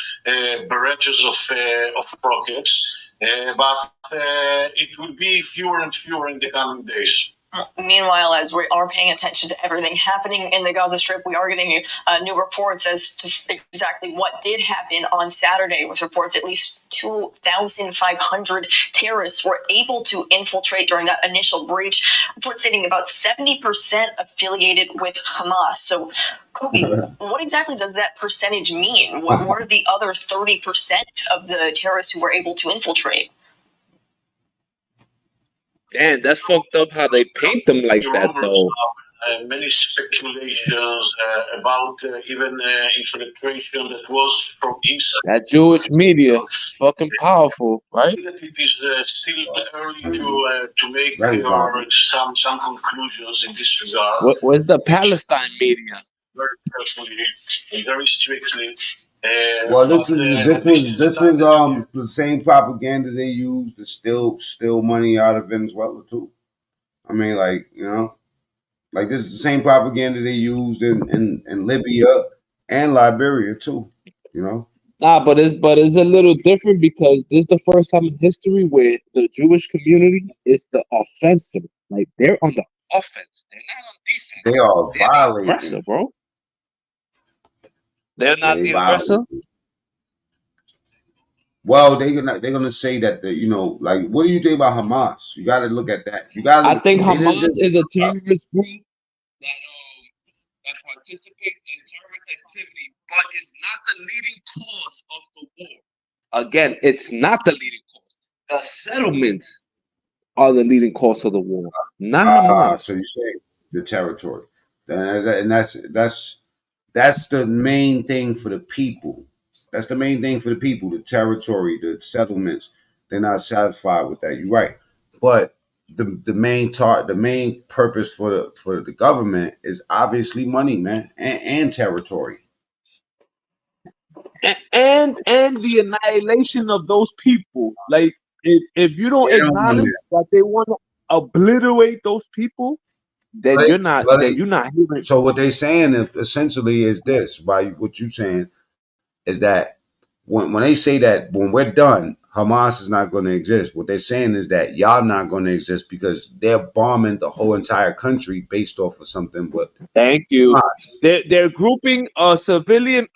barrages of rockets, but it will be fewer and fewer in the coming days. Meanwhile, as we are paying attention to everything happening in the Gaza Strip, we are getting new reports as to exactly what did happen on Saturday, with reports at least 2,500 terrorists were able to infiltrate during that initial breach. Reports stating about 70% affiliated with Hamas. So, Kobe, what exactly does that percentage mean? What are the other 30% of the terrorists who were able to infiltrate? Damn, that's fucked up how they paint them like that, though. Many speculations about even infiltration that was from inside. That Jewish media is fucking powerful, right? I think that it is still early to make some conclusions in this regard. Where's the Palestine media? Very carefully and very strictly. Well, this was the same propaganda they used to steal money out of Venezuela too. I mean, like, you know, like this is the same propaganda they used in Libya and Liberia too. You know. Nah, but it's a little different, because this is the first time in history where the Jewish community is the offensive. Like, they're on the offense. They're not on defense. They are violating. The aggressor, bro. They're not the aggressor. Well, they're gonna say that like, what do you think about Hamas? You got to look at that. I think Hamas is a terrorist group that participates in terrorist activity, but it's not the leading cause of the war. Again, it's not the leading cause. The settlements are the leading cause of the war, not Hamas. So you say the territory, and that's the main thing for the people. That's the main thing for the people. The territory, the settlements. They're not satisfied with that. You're right, but the main purpose for the government is obviously money, man, and territory, and the annihilation of those people. Like, if you don't acknowledge that they want to obliterate those people, then you're not hearing. So what they're saying essentially is this: by what you're saying is that when they say that when we're done, Hamas is not going to exist. What they're saying is that y'all not going to exist because they're bombing the whole entire country based off of something. But thank you. They're grouping a civilian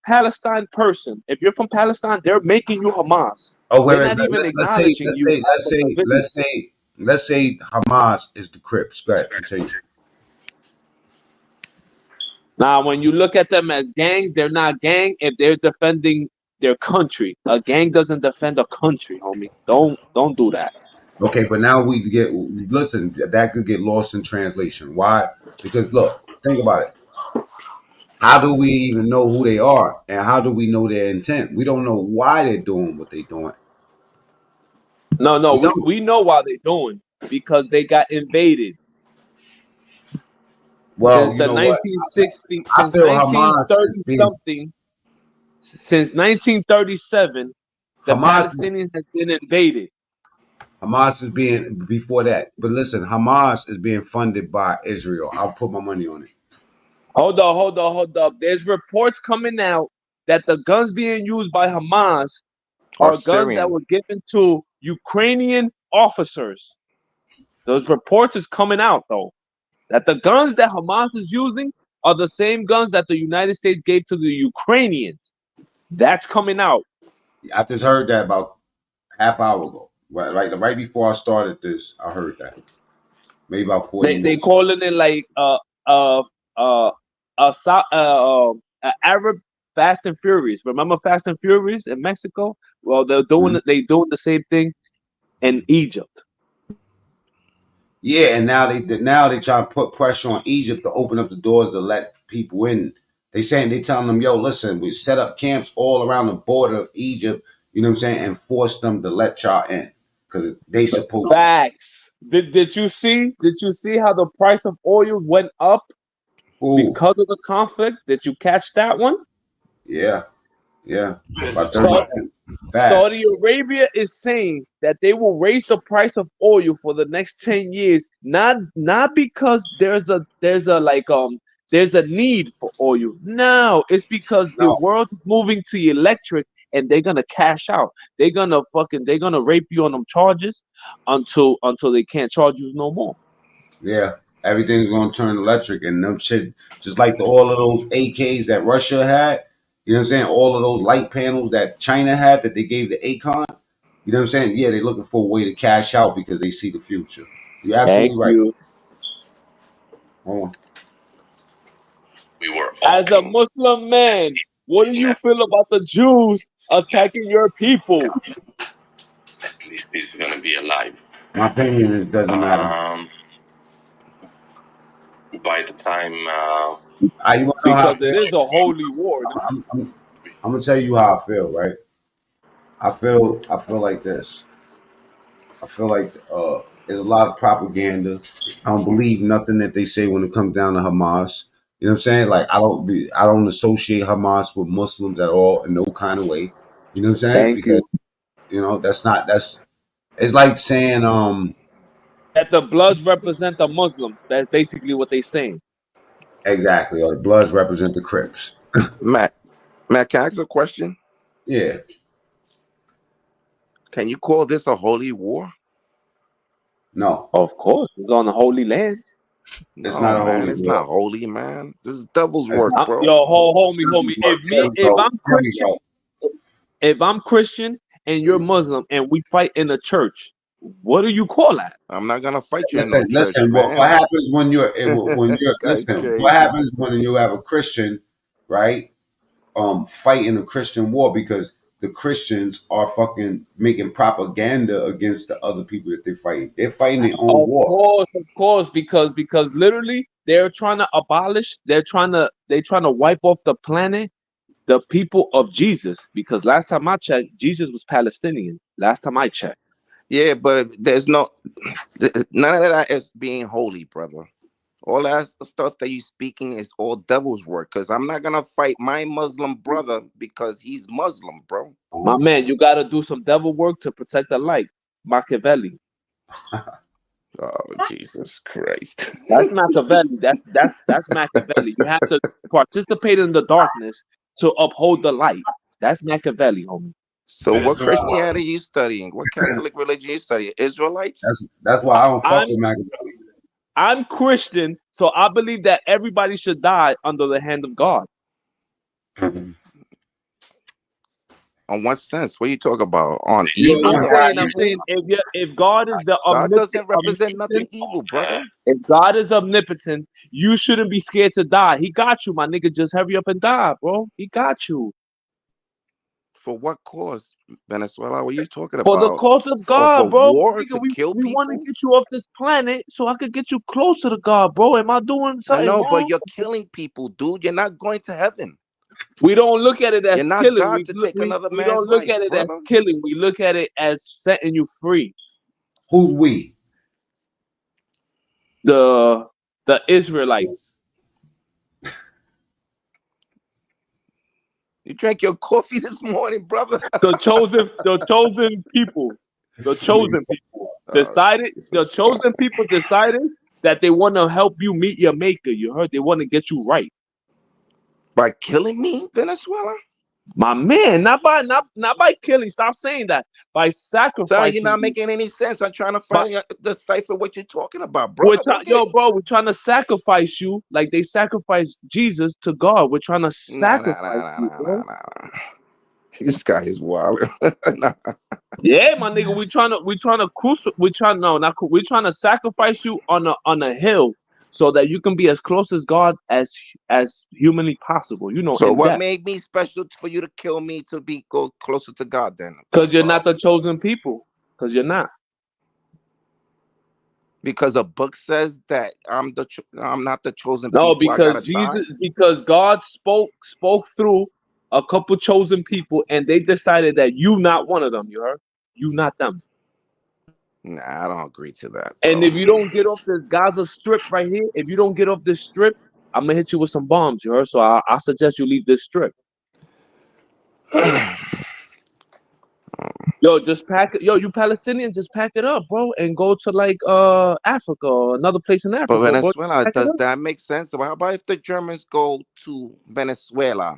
Palestine person. If you're from Palestine, they're making you Hamas. Oh, wait, they're not even acknowledging you. Let's say Hamas is the Crips. Go ahead, continue. Now, when you look at them as gangs, they're not gang if they're defending their country. A gang doesn't defend a country, homie. Don't do that. Okay, but now listen, that could get lost in translation. Why? Because look, think about it. How do we even know who they are, and how do we know their intent? We don't know why they're doing what they're doing. No, we know why they're doing, because they got invaded. Well, since the 1960, since 1930 something, since 1937, the Palestinians have been invaded. Hamas is before that, but listen, Hamas is being funded by Israel. I'll put my money on it. Hold up. There's reports coming out that the guns being used by Hamas are guns that were given to Ukrainian officers. Those reports is coming out, though, that the guns that Hamas is using are the same guns that the United States gave to the Ukrainians. That's coming out. I just heard that about half hour ago. Right before I started this, I heard that. Maybe about 40 minutes. They calling it like Arab Fast and Furious. Remember Fast and Furious in Mexico? Well, they're doing they doing the same thing in Egypt. Yeah, and now they try to put pressure on Egypt to open up the doors to let people in. They telling them, yo, listen, we set up camps all around the border of Egypt, you know what I'm saying, and force them to let y'all in because they supposed Facts. Did you see how the price of oil went up because of the conflict? Did you catch that one? Yeah. About 30 So, fast. Saudi Arabia is saying that they will raise the price of oil for the next 10 years, not because there's a need for oil. No, it's because the world is moving to electric and they're gonna cash out. They're gonna rape you on them charges until they can't charge you no more. Yeah. Everything's gonna turn electric and them shit, just like all of those AKs that Russia had, you know what I'm saying? All of those light panels that China had that they gave the ACON, you know what I'm saying? Yeah, they're looking for a way to cash out because they see the future. You're absolutely right. Hold on. We were As a Muslim man, what do you feel about the Jews attacking your people? At least this is gonna be alive. My opinion is doesn't matter. By the time because it is a holy war. I'm gonna tell you how I feel, right? I feel like this. I feel like there's a lot of propaganda. I don't believe nothing that they say when it comes down to Hamas. You know what I'm saying? Like I don't associate Hamas with Muslims at all in no kind of way. You know what I'm saying? Because you know it's like saying that the Bloods represent the Muslims. That's basically what they're saying. Exactly. Or the Bloods represent the Crips. Matt, can I ask a question? Yeah. Can you call this a holy war? No. Of course. It's on the Holy Land. It's not a holy war. It's not holy, man. This is devil's work, bro. Yo, homie. If I'm Christian and you're Muslim and we fight in a church, what do you call that? I'm not gonna fight you listen, in no church, listen, man. What happens when you're listen, what happens when you have a Christian, right? Fighting a Christian war because the Christians are fucking making propaganda against the other people that they're fighting. They're fighting their own war. Of course, because literally they're trying to abolish, they're trying to wipe off the planet the people of Jesus. Because last time I checked, Jesus was Palestinian. Last time I checked. Yeah, but there's none of that is being holy, brother. All that stuff that you're speaking is all devil's work. Because I'm not gonna fight my Muslim brother because he's Muslim, bro. My man, you gotta do some devil work to protect the light. Machiavelli. Oh, Jesus Christ. That's Machiavelli. That's Machiavelli. You have to participate in the darkness to uphold the light. That's Machiavelli, homie. So what Christianity are you studying? What Catholic religion are you studying? Israelites? That's why I don't fuck with Machiavelli. I'm Christian, so I believe that everybody should die under the hand of God. On what sense? What are you talking about? On evil? I'm saying if God is the God doesn't represent nothing evil, brother. If God is omnipotent, you shouldn't be scared to die. He got you, my nigga. Just hurry up and die, bro. He got you. For what cause, Venezuela? What are you talking about? For the cause of God, bro. War nigga, to kill people? We want to get you off this planet so I could get you closer to God, bro. Am I doing something wrong? But you're killing people, dude. You're not going to heaven. We don't look at it as You're not killing. God to take another man's life. We don't look at it as killing. We look at it as setting you free. Who's we? The Israelites. You drank your coffee this morning, brother. The chosen people. The chosen people decided. The chosen people decided that they want to help you meet your maker. You heard? They want to get you right. By killing me, Venezuela? My man, not by killing. Stop saying that. By sacrificing. So you're not making any sense. I'm trying to decipher what you're talking about, bro. We're trying to sacrifice you like they sacrificed Jesus to God. We're trying to sacrifice you, bro. This guy is wild. Yeah, my nigga, we're trying to sacrifice you on a hill so that you can be as close as God as humanly possible. You know, So in what depth. made me special for you to kill me to go closer to God then? Because you're not the chosen people. Because you're not. Because a book says that I'm not the chosen No, people. I gotta because God spoke through a couple chosen people, and they decided that you not one of them. You heard? You not them. Nah, I don't agree to that, bro. And if you don't get off this Gaza strip right here, if you don't get off this strip, I'm gonna hit you with some bombs. You heard? So I suggest you leave this strip. Yo, just pack it. Yo, you Palestinians, just pack it up, bro, and go to like Africa or another place in Africa. But Venezuela, bro. does that make sense? How about if the Germans go to Venezuela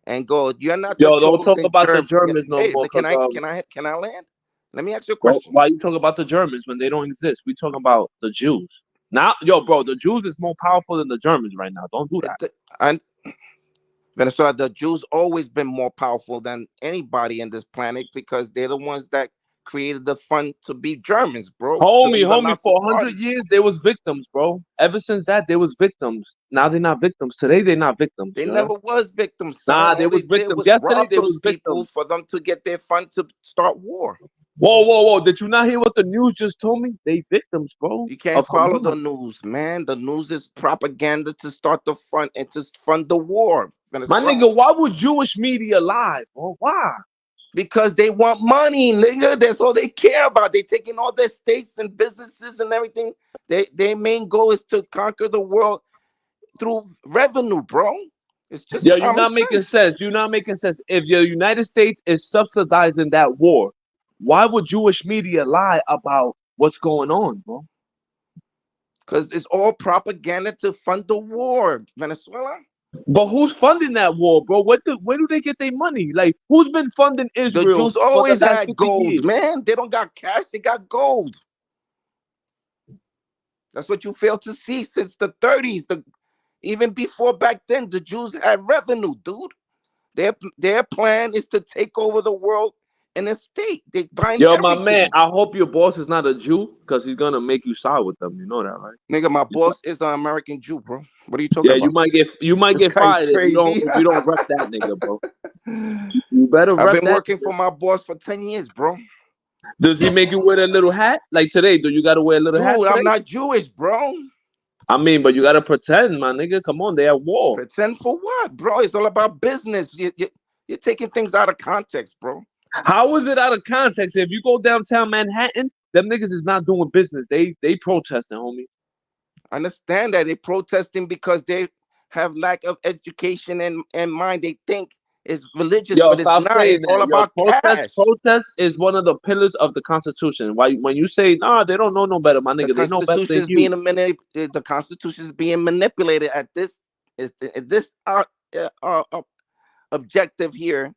and go, you're not the Yo, don't talk chosen about the German. Germans no Hey, more, can I cause land? Let me ask you a bro, question. why you talking about the Germans when they don't exist? We talking about the Jews. Now, yo, bro, the Jews is more powerful than the Germans right now. Don't do that. And Venezuela, the Jews always been more powerful than anybody in this planet because they're the ones that created the fund to be Germans, bro. To be the Homie, Nazi for party. 100 years, they was victims, bro. Ever since that, they was victims. Now they're not victims. Today, they're not victims. They never was victims, son. Nah, they All was they did victims. was Yesterday, rob they those was people victims. for them to get their fund to start war. Whoa. Did you not hear what the news just told me? They victims, bro. You can't follow the news, man. The news is propaganda to start the fund and to fund the war. My nigga, why would Jewish media lie, bro? Why? Because they want money, nigga. That's all they care about. They taking all their states and businesses and everything. Their main goal is to conquer the world through revenue, bro. It's just Yo, you're not making sense. You're not making sense. If the United States is subsidizing that war, why would Jewish media lie about what's going on, bro? Because it's all propaganda to fund the war, Venezuela. But who's funding that war, bro? Where do they get their money? Like, who's been funding Israel? The Jews always for the last had 50 gold, years? man. They don't got cash, they got gold. That's what you fail to see since the 30s. Even before back then, the Jews had revenue, dude. Their plan is to take over the world in a state. They buying Yo, everything. my man, I hope your boss is not a Jew because he's gonna make you side with them. You know that, right? Nigga, my boss is an American Jew, bro. What are you talking Yeah, about? you might get fired if you don't rep that nigga, bro. You better rep that. I've been working for my boss for 10 years, bro. Does he make you wear a little hat? Like today, do you gotta wear a little hat? Dude, I'm not Jewish, bro. I mean, but you gotta pretend, my nigga. Come on, they at war. Pretend for what, bro? It's all about business. You're taking things out of context, bro. How is it out of context? If you go downtown Manhattan, them niggas is not doing business. They protesting, homie. I understand that they protesting because they have lack of education and mind. They think it's religious, but it's not. It's all about cash. Protest is one of the pillars of the Constitution. Why when you say nah, they don't know no better, my nigga. They know better than you. The Constitution is being manipulated at this objective here.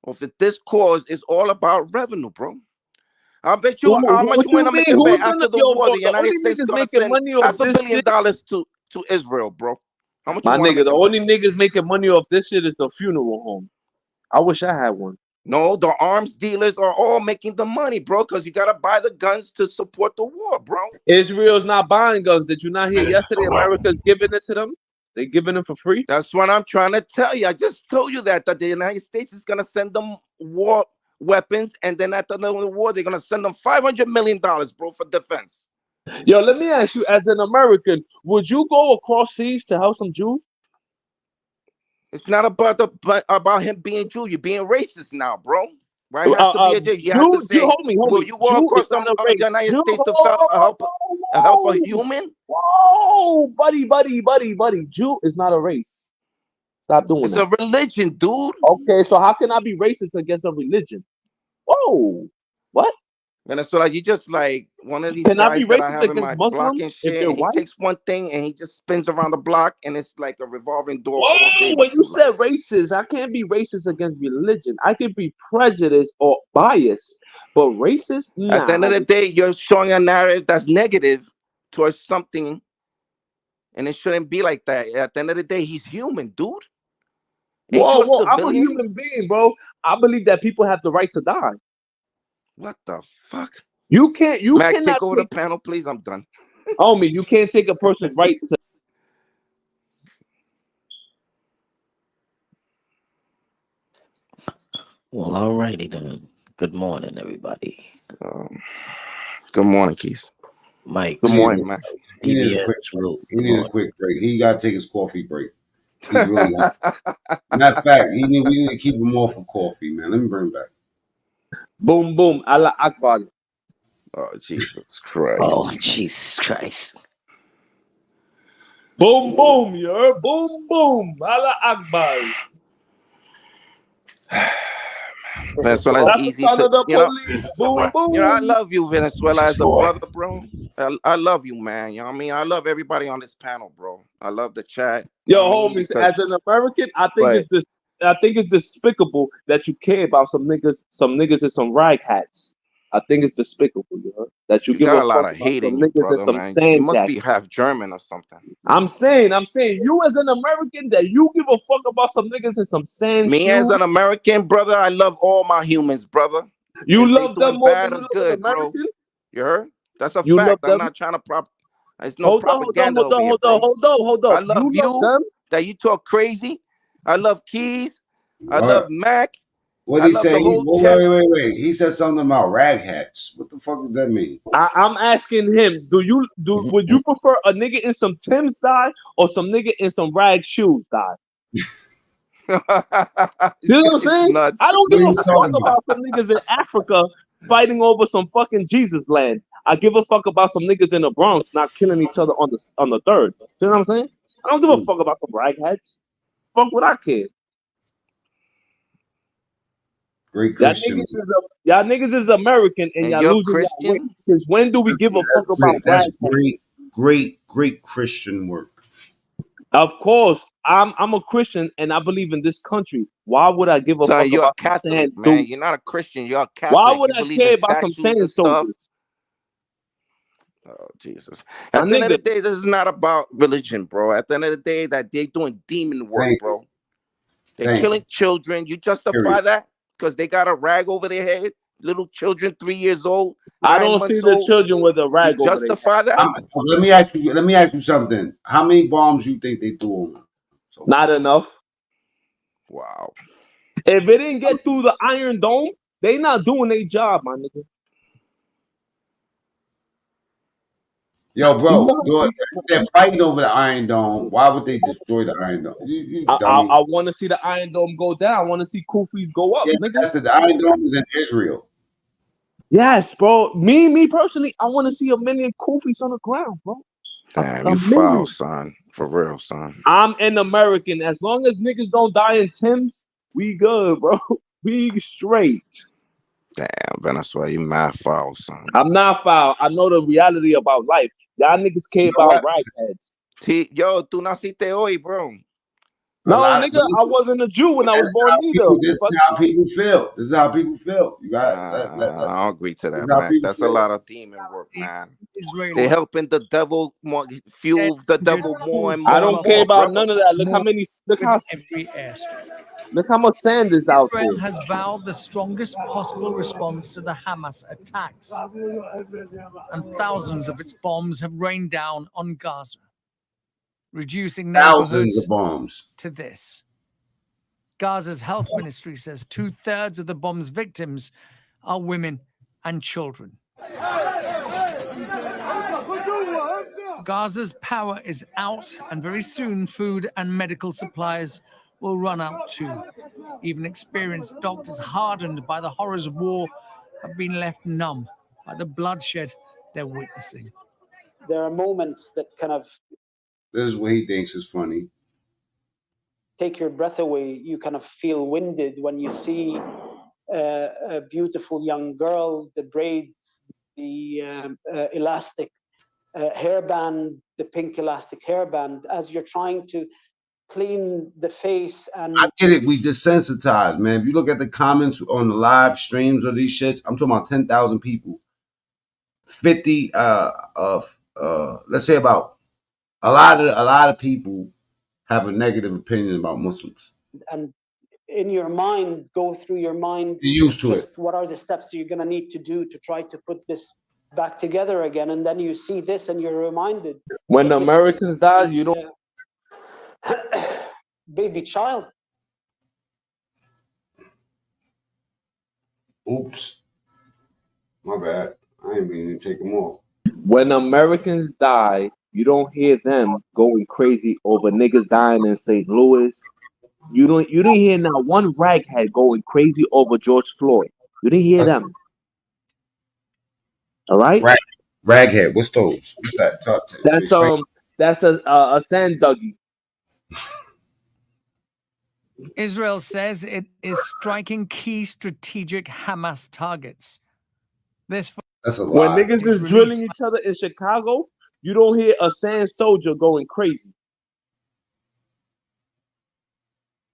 Of this cause is all about revenue, bro. I bet you how much you win after the war. The United States is gonna send $500 million to Israel, bro. How much my you want to nigga, make? the only niggas making money off this shit is the funeral home. I wish I had one. No, the arms dealers are all making the money, bro, because you gotta buy the guns to support the war, bro. Israel's not buying guns. Did you not hear yesterday? America's giving it to them. They giving them for free. That's what I'm trying to tell you. I just told you that the United States is gonna send them war weapons, and then at the end of the war, they're gonna send them $500 million, bro, for defense. Yo, let me ask you, as an American, would you go across seas to help some Jews? It's not about him being Jew. You're being racist now, bro. Why it has to be a Jew? You have to say, homie, will you go across the United States to help a human? Whoa, buddy. Jew is not a race. Stop doing that. It's a religion, dude. Okay, so how can I be racist against a religion? Whoa, what? Venezuela, you just like one of these guys that I have in my block and shit. And he takes one thing and he just spins around the block, and it's like a revolving door. Whoa, when you said racist, I can't be racist against religion. I can be prejudiced or biased, but racist, nah. At the end of the day, you're showing a narrative that's negative towards something, and it shouldn't be like that. At the end of the day, he's human, dude. Whoa, I'm a human being, bro. I believe that people have the right to die. What the fuck? You can't. Mac, take over the panel, please. I'm done. Homie, you can't take a person's right to. Well, alrighty then. Good morning, everybody. Good morning, Keith. Mike. Good morning, man. He needs a DBS quick salute. He needs a quick break. He got to take his coffee break. He's really matter of fact, we need to keep him off of coffee, man. Let me bring him back. Boom, boom. Allah Akbar. Oh, Jesus Christ. Oh, Jesus Christ. Boom, boom, you heard? Boom, boom. Allah Akbar. Venezuela is easy to, boom, boom. You know, I love you, Venezuela, as a brother, bro. I love you, man. You know what I mean? I love everybody on this panel, bro. I love the chat. Yo, homies, as an American, I think it's despicable that you care about some niggas in some rag hats. I think it's despicable, you know, that you give got a a lot fuck of about hate some in you, niggas brother, in some man. sand You must be jackets. half German or something. I'm saying, you as an American that you give a fuck about some niggas in some sand Me shoes. as an American, brother, I love all my humans, brother. You If love they doing them more bad than or you love good, an bro. American? You heard? That's a You love fact. I'm them? not trying to There's no propaganda Hold over here, bro. on. I love You love them? that you talk crazy. I love Keys. I All love right. Mac. What I he love say? the whole chat. Wait. He said something about rag hats. What the fuck does that mean? I'm asking him, would you prefer a nigga in some Tim's die or some nigga in some rag shoes die? You know what I'm saying? Nuts. I don't give a fuck about some niggas in Africa fighting over some fucking Jesus land. I give a fuck about some niggas in the Bronx not killing each other on the third. You know what I'm saying? I don't give a fuck about some rag hats. Fuck what I care. Great Christian. Y'all niggas is American and y'all losing Christian? y'all way. Since when do we give a fuck about rag hats? Great Christian work. Of course, I'm a Christian and I believe in this country. Why would I give a fuck You're about a Catholic, some man. You're not a Christian. You're a Catholic. Why would you I believe care in about some statues and sand stuff. soldiers? Oh, Jesus. At the end of the day, this is not about religion, bro. At the end of the day, that they're doing demon work, bro. They're killing children. You justify that? Because they got a rag over their head? Little children, 3 years old, 9 months old. I don't see the children with a rag over their justify head. that? Let me ask you something. How many bombs you think they threw on them? Not enough. Wow. If it didn't get through the Iron Dome, they not doing their job, my nigga. Yo, bro, they're fighting over the Iron Dome. Why would they destroy the Iron Dome? You dummy. I want to see the Iron Dome go down. I want to see Kufis go up, nigga. The Iron Dome is in Israel. Yes, bro. Me personally, I want to see a million Kufis on the ground, bro. Damn, you foul, son. For real, son. I'm an American. As long as niggas don't die in Tim's, we good, bro. We straight. Damn, Venezuela, you mad foul, son. I'm not foul. I know the reality about life. Y'all niggas care about ragheads. Yo, tú naciste hoy, bro. No, nigga, I wasn't a Jew when I was born either. This is how people feel. You got. I don't agree to that, man. That's a lot of demon work, man. They're helping the devil more, fuel the devil more and more. I don't care about none of that. Look how many. Look how much sand is out there. Israel has vowed the strongest possible response to the Hamas attacks, and thousands of its bombs have rained down on Gaza, reducing thousands of bombs to this. Gaza's health ministry says 2/3 of the bomb's victims are women and children. Gaza's power is out, and very soon food and medical supplies will run out too. Even experienced doctors, hardened by the horrors of war, have been left numb by the bloodshed they're witnessing. There are moments that kind of... This is what he thinks is funny. Take your breath away. You kind of feel winded when you see a beautiful young girl, the braids, the elastic hairband, the pink elastic hairband, as you're trying to clean the face. And I get it. We desensitized, man. If you look at the comments on the live streams of these shits, I'm talking about 10,000 people. 50 let's say about a lot of people have a negative opinion about Muslims. And in your mind, go through your mind. You're used to it. What are the steps you're going to need to do to try to put this back together again, and then you see this and you're reminded. When the Americans died, you don't. Baby child. Oops. My bad. I ain't mean to take them off. When Americans die, you don't hear them going crazy over niggas dying in St. Louis. You didn't hear not one raghead going crazy over George Floyd. You didn't hear them. All right? Raghead. What's those? What's that? Talk to That's a sand duggy. Israel says it is striking key strategic Hamas targets. That's a lie. When niggas is drilling each other in Chicago, you don't hear a sand soldier going crazy.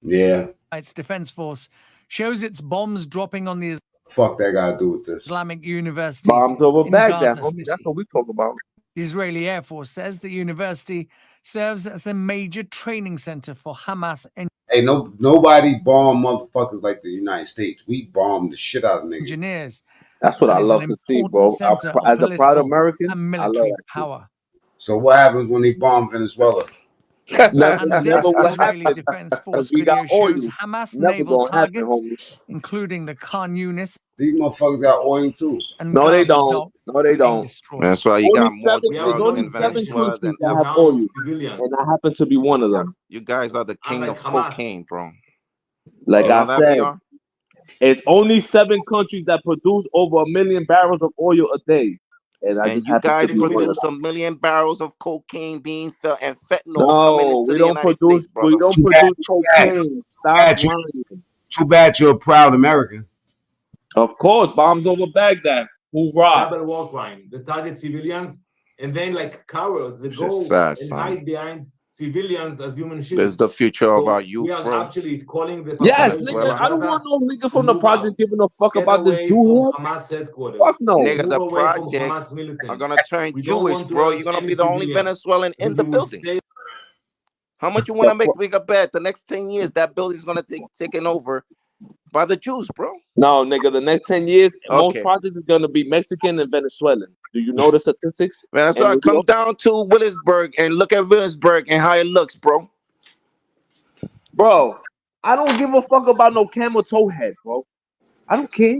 Yeah. Its defense force shows its bombs dropping on the Fuck that got to do with this. Islamic University. Bombs over in Baghdad, Gaza homie. City. That's what we talk about. The Israeli Air Force says the university serves as a major training center for Hamas and Hey, nobody bomb motherfuckers like the United States. We bomb the shit out of niggas. engineers. That's what I love to see, bro. As a proud American, and military power. So what happens when they bomb Venezuela? And this Israeli Defense Force video shows Hamas naval targets, including the Khan Yunis. These motherfuckers got oil too. And no, they Gaza don't. Dock No, they don't. That's why you got more There's drugs only in Venezuela than that have oil, and I happen to be one of them. You guys are the king of cocaine, bro. Like I that, said, VR? it's only 7 countries that produce over 1 million barrels of oil a day. And you guys produce 1 million barrels of cocaine being and fentanyl coming into we the don't United produce, States, brother. we don't produce cocaine. Stop lying. Too bad you're a proud American. Of course, bombs over Baghdad. Hoorah. Double war crime. They target civilians, and then like cowards, they go sad, and son. hide behind civilians as human shields. This is the future of So our youth, we are bro. actually calling the Yes, population nigga, of I don't Gaza want no nigga to from the move project out. giving a fuck Get about this away Jew from here. Hamas headquarters. Fuck no. Nigga, Move the away from projects Hamas militants. are gonna turn We don't Jewish, want to bro. hurt You're gonna any be the only civilians. Venezuelan in the We will building. stay. How much you want to make a bet? The next 10 years, that building's gonna take taken over by the Jews, bro. No, nigga, the next 10 years, most Okay. projects is gonna be Mexican and Venezuelan. Do you know the statistics? Man, that's why I come down to Williamsburg and look at Williamsburg and how it looks, bro. Bro, I don't give a fuck about no camel toe head, bro. I don't care.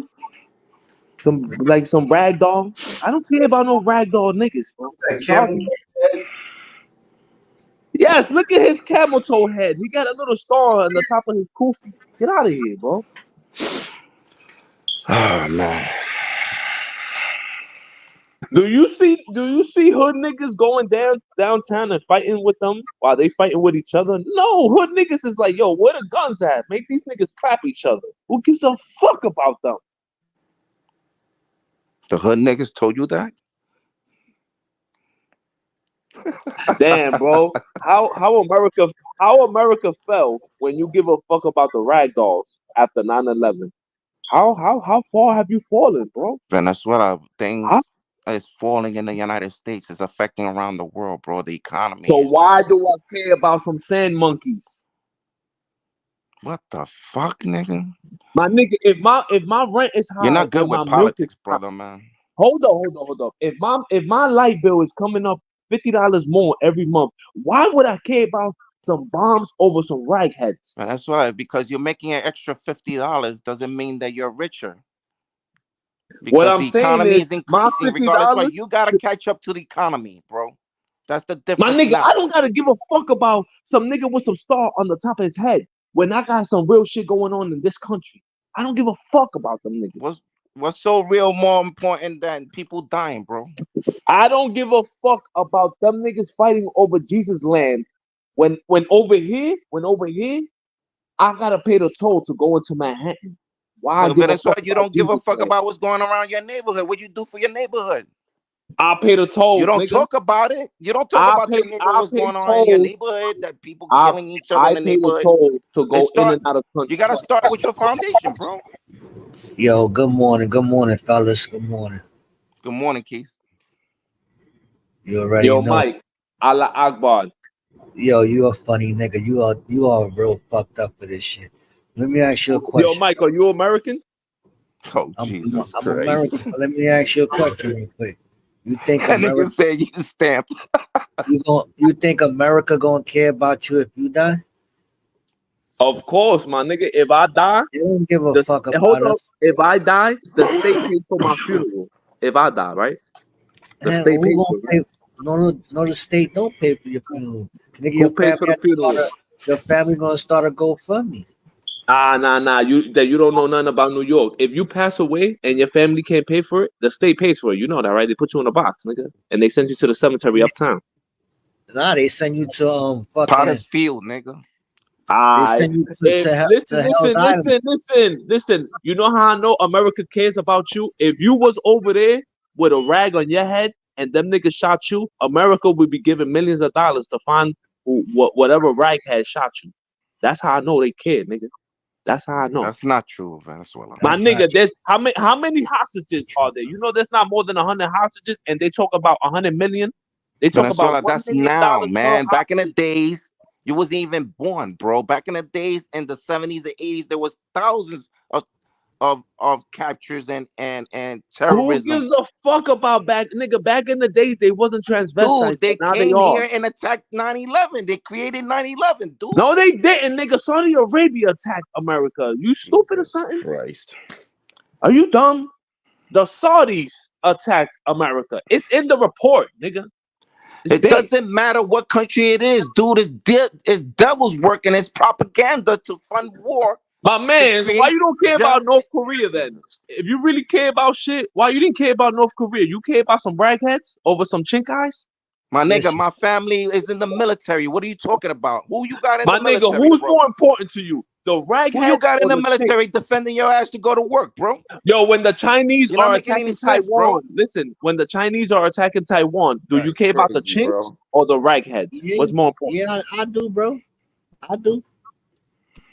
Some ragdoll. I don't care about no ragdoll niggas, bro. Sorry. Yes, look at his camel toe head. He got a little star on the top of his kufi. Get out of here, bro. Oh man. Do you see hood niggas going downtown and fighting with them while they fighting with each other? No, hood niggas is like, yo, where the guns at? Make these niggas clap each other. Who gives a fuck about them? The hood niggas told you that? Damn, bro. How America fell when you give a fuck about the ragdolls after 9/11? How far have you fallen, bro? Venezuela, things is falling in the United States. It's affecting around the world, bro. The economy. So why do I care about some sand monkeys? What the fuck, nigga? My nigga, if my rent is high, you're not good and my with milk politics, is brother, man. Hold on. If my light bill is coming up $50 more every month, why would I care about some bombs over some ragheads? Man, that's right. Because you're making an extra $50 doesn't mean that you're richer. Because what I'm the saying economy is my increasing regardless. But you gotta catch up to the economy, bro. That's the difference. My nigga, now. I don't gotta give a fuck about some nigga with some star on the top of his head when I got some real shit going on in this country. I don't give a fuck about them niggas. What's so real more important than people dying, bro? I don't give a fuck about them niggas fighting over Jesus' land. When over here, I gotta pay the toll to go into Manhattan. Why? Well, Venezuela, you don't give a fuck about what's going on around your neighborhood. What you do for your neighborhood? I pay the toll. You don't nigga. talk about it. You don't talk about your neighborhood. What's going on in your neighborhood? That people killing each other in the neighborhood. I pay the toll to go in and out of country. You gotta start with your foundation, bro. Yo, good morning, fellas. Good morning. Good morning, Keith. You already know. Mike, Allah Akbar. Yo, you a funny nigga. You are real fucked up for this shit. Let me ask you a question. Yo, Mike, are you American? Oh, Jesus I'm Christ. American. Let me ask you a question real quick. You think That nigga America said you stamped. you think America gonna care about you if you die? Of course, my nigga. If I die, They don't give a fuck hold about up. us. If I die, the state pays for my funeral. If I die, right? The And state who pays gonna for it. pay? No, the state don't pay for your funeral. Nigga, Who pays for the funeral? Your family gonna start a GoFundMe. Nah. You don't know nothing about New York. If you pass away and your family can't pay for it, the state pays for it. You know that, right? They put you in a box, nigga, and they send you to the cemetery uptown. Nah, they send you to fucking Potter's Field, nigga. They send you to Hell's Island. Listen. You know how I know America cares about you? If you was over there with a rag on your head and them niggas shot you, America would be giving millions of dollars to find whatever rag had shot you. That's how I know they care, nigga. That's how I know. That's not true, Venezuela. My nigga, there's how many hostages are there? You know, there's not more than 100 hostages, and they talk about 100 million. They talk Venezuela, about that's $1 million now, man. per Back in the days, you wasn't even born, bro. Back in the days, in the 70s and 80s, there was thousands of captures and terrorism. Who gives a fuck about back in the days they wasn't transvestites, Dude, they but now they came are. here and attacked 9/11. They created 9/11, dude. No, they didn't, nigga. Saudi Arabia attacked America. You stupid or something? Christ. Are you dumb? The Saudis attacked America. It's in the report, nigga. It doesn't matter what country it is, dude. It's devil's work and it's propaganda to fund war. My man, why you don't care about North Korea then? If you really care about shit, why you didn't care about North Korea? You care about some ragheads over some chink eyes? My nigga, my family is in the military. What are you talking about? Who you got in the military, nigga, who's bro? more important to you? The ragheads? Who you got in the or military chink? defending your ass to go to work, bro? Yo, when the Chinese You're not are making any attacking sense, Taiwan, bro. listen, when the Chinese are attacking Taiwan, do you care about the crazy, chinks bro. or the ragheads? Yeah, What's more important? Yeah, I do, bro. I do.